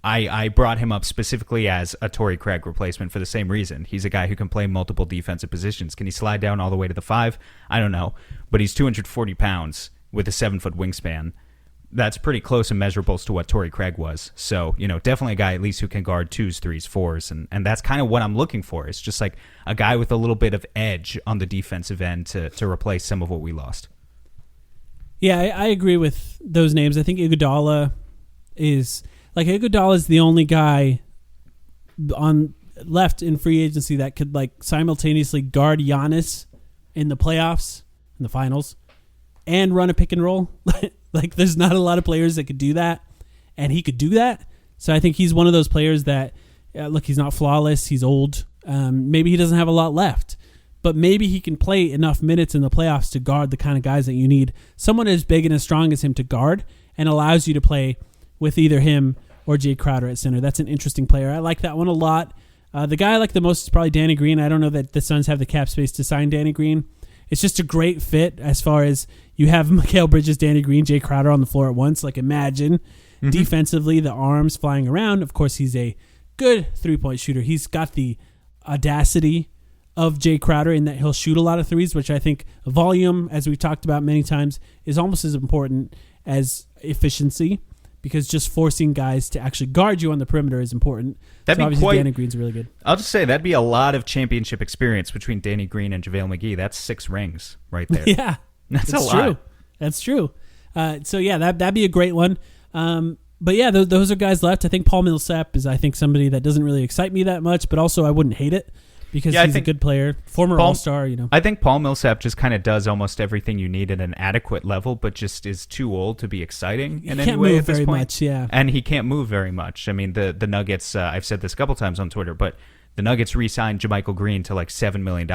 I brought him up specifically as a Torrey Craig replacement for the same reason. He's a guy who can play multiple defensive positions. Can he slide down all the way to the 5? I don't know. But he's 240 pounds with a 7-foot wingspan. That's pretty close in measurables to what Torrey Craig was. So, definitely a guy at least who can guard 2s, 3s, 4s. And that's kind of what I'm looking for. It's just like a guy with a little bit of edge on the defensive end to replace some of what we lost. Yeah, I agree with those names. I think Iguodala is the only guy on left in free agency that could simultaneously guard Giannis in the playoffs, in the finals, and run a pick and roll. There's not a lot of players that could do that, and he could do that. So I think he's one of those players that, he's not flawless. He's old. Maybe he doesn't have a lot left. But maybe he can play enough minutes in the playoffs to guard the kind of guys that you need. Someone as big and as strong as him to guard and allows you to play with either him or Jay Crowder at center. That's an interesting player. I like that one a lot. The guy I like the most is probably Danny Green. I don't know that the Suns have the cap space to sign Danny Green. It's just a great fit as far as you have Mikal Bridges, Danny Green, Jay Crowder on the floor at once. Imagine defensively the arms flying around. Of course, he's a good three-point shooter. He's got the audacity of Jay Crowder in that he'll shoot a lot of threes, which I think volume, as we've talked about many times, is almost as important as efficiency, because just forcing guys to actually guard you on the perimeter is important. Obviously Danny Green's really good. I'll just say that'd be a lot of championship experience between Danny Green and JaVale McGee. That's 6 rings right there. Yeah. That's a lot. True. That's true. That'd be a great one. But yeah, those are guys left. I think Paul Millsap is, somebody that doesn't really excite me that much, but also I wouldn't hate it. Because he's a good player, former All-Star, I think Paul Millsap just kind of does almost everything you need at an adequate level, but just is too old to be exciting in any way at this point. He can't move very much, yeah. And he can't move very much. I mean, the Nuggets, I've said this a couple times on Twitter, but the Nuggets re-signed JaMychal Green to $7 million.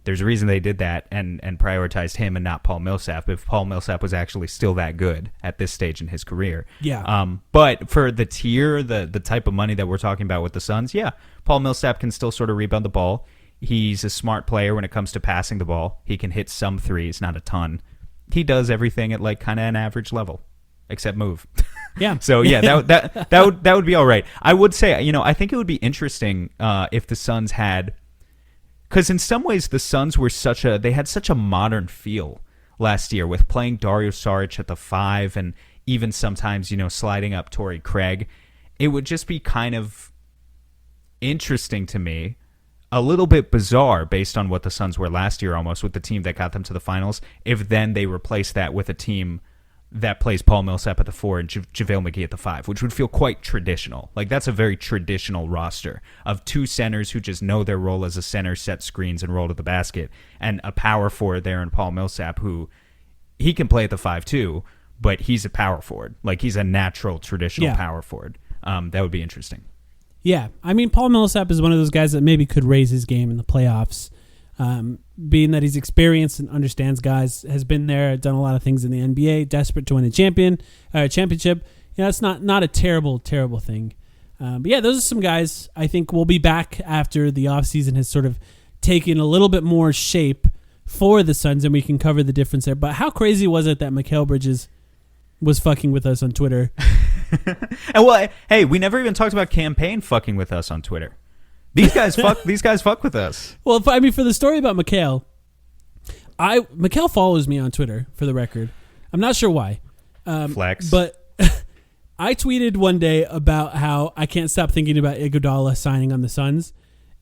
There's a reason they did that and prioritized him and not Paul Millsap, if Paul Millsap was actually still that good at this stage in his career. Yeah. But for the tier, the type of money that we're talking about with the Suns, yeah, Paul Millsap can still sort of rebound the ball. He's a smart player when it comes to passing the ball. He can hit some threes, not a ton. He does everything at kind of an average level, except move. Yeah. So yeah, that would be all right. I would say, I think it would be interesting if the Suns had. Because in some ways, the Suns were they had such a modern feel last year with playing Dario Saric at the 5 and even sometimes, sliding up Torrey Craig. It would just be kind of interesting to me, a little bit bizarre based on what the Suns were last year almost with the team that got them to the finals, if then they replace that with a team that plays Paul Millsap at the 4 and JaVale McGee at the 5, which would feel quite traditional. That's a very traditional roster of 2 centers who just know their role as a center, set screens, and roll to the basket, and a power forward there in Paul Millsap, who he can play at the 5 too, but he's a power forward. He's a natural, traditional power forward. That would be interesting. Yeah. I mean, Paul Millsap is one of those guys that maybe could raise his game in the playoffs. Being that he's experienced and understands guys, has been there, done a lot of things in the NBA, desperate to win a championship. It's not a terrible thing. But yeah, those are some guys I think will be back after the offseason has sort of taken a little bit more shape for the Suns, and we can cover the difference there. But how crazy was it that Mikal Bridges was fucking with us on Twitter? And hey, we never even talked about Payne fucking with us on Twitter. These guys fuck with us. Well, for the story about Mikal, Mikal follows me on Twitter, for the record. I'm not sure why. Flex. But I tweeted one day about how I can't stop thinking about Iguodala signing on the Suns.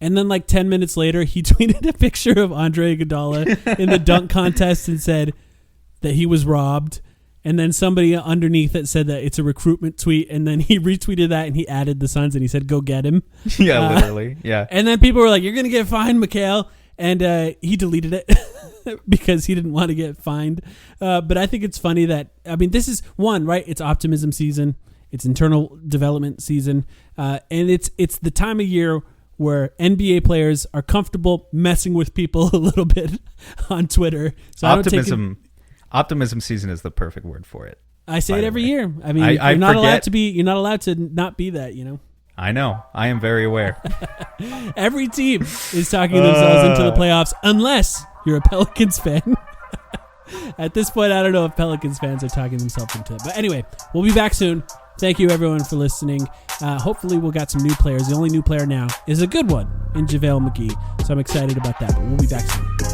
And then 10 minutes later, he tweeted a picture of Andre Iguodala in the dunk contest and said that he was robbed. And then somebody underneath it said that it's a recruitment tweet, and then he retweeted that and he added the Suns and he said, "Go get him." Yeah, literally. Yeah. And then people were like, "You're gonna get fined, Mikal," and he deleted it because he didn't want to get fined. But I think it's funny that this is one, right? It's optimism season, it's internal development season, and it's the time of year where NBA players are comfortable messing with people a little bit on Twitter. So Optimism season is the perfect word for it. I say it every year. You're not allowed to not be that, I know. I am very aware. Every team is talking themselves into the playoffs unless you're a Pelicans fan. At this point, I don't know if Pelicans fans are talking themselves into it. But anyway, we'll be back soon. Thank you, everyone, for listening. Hopefully, we'll got some new players. The only new player now is a good one in JaVale McGee. So I'm excited about that, but we'll be back soon.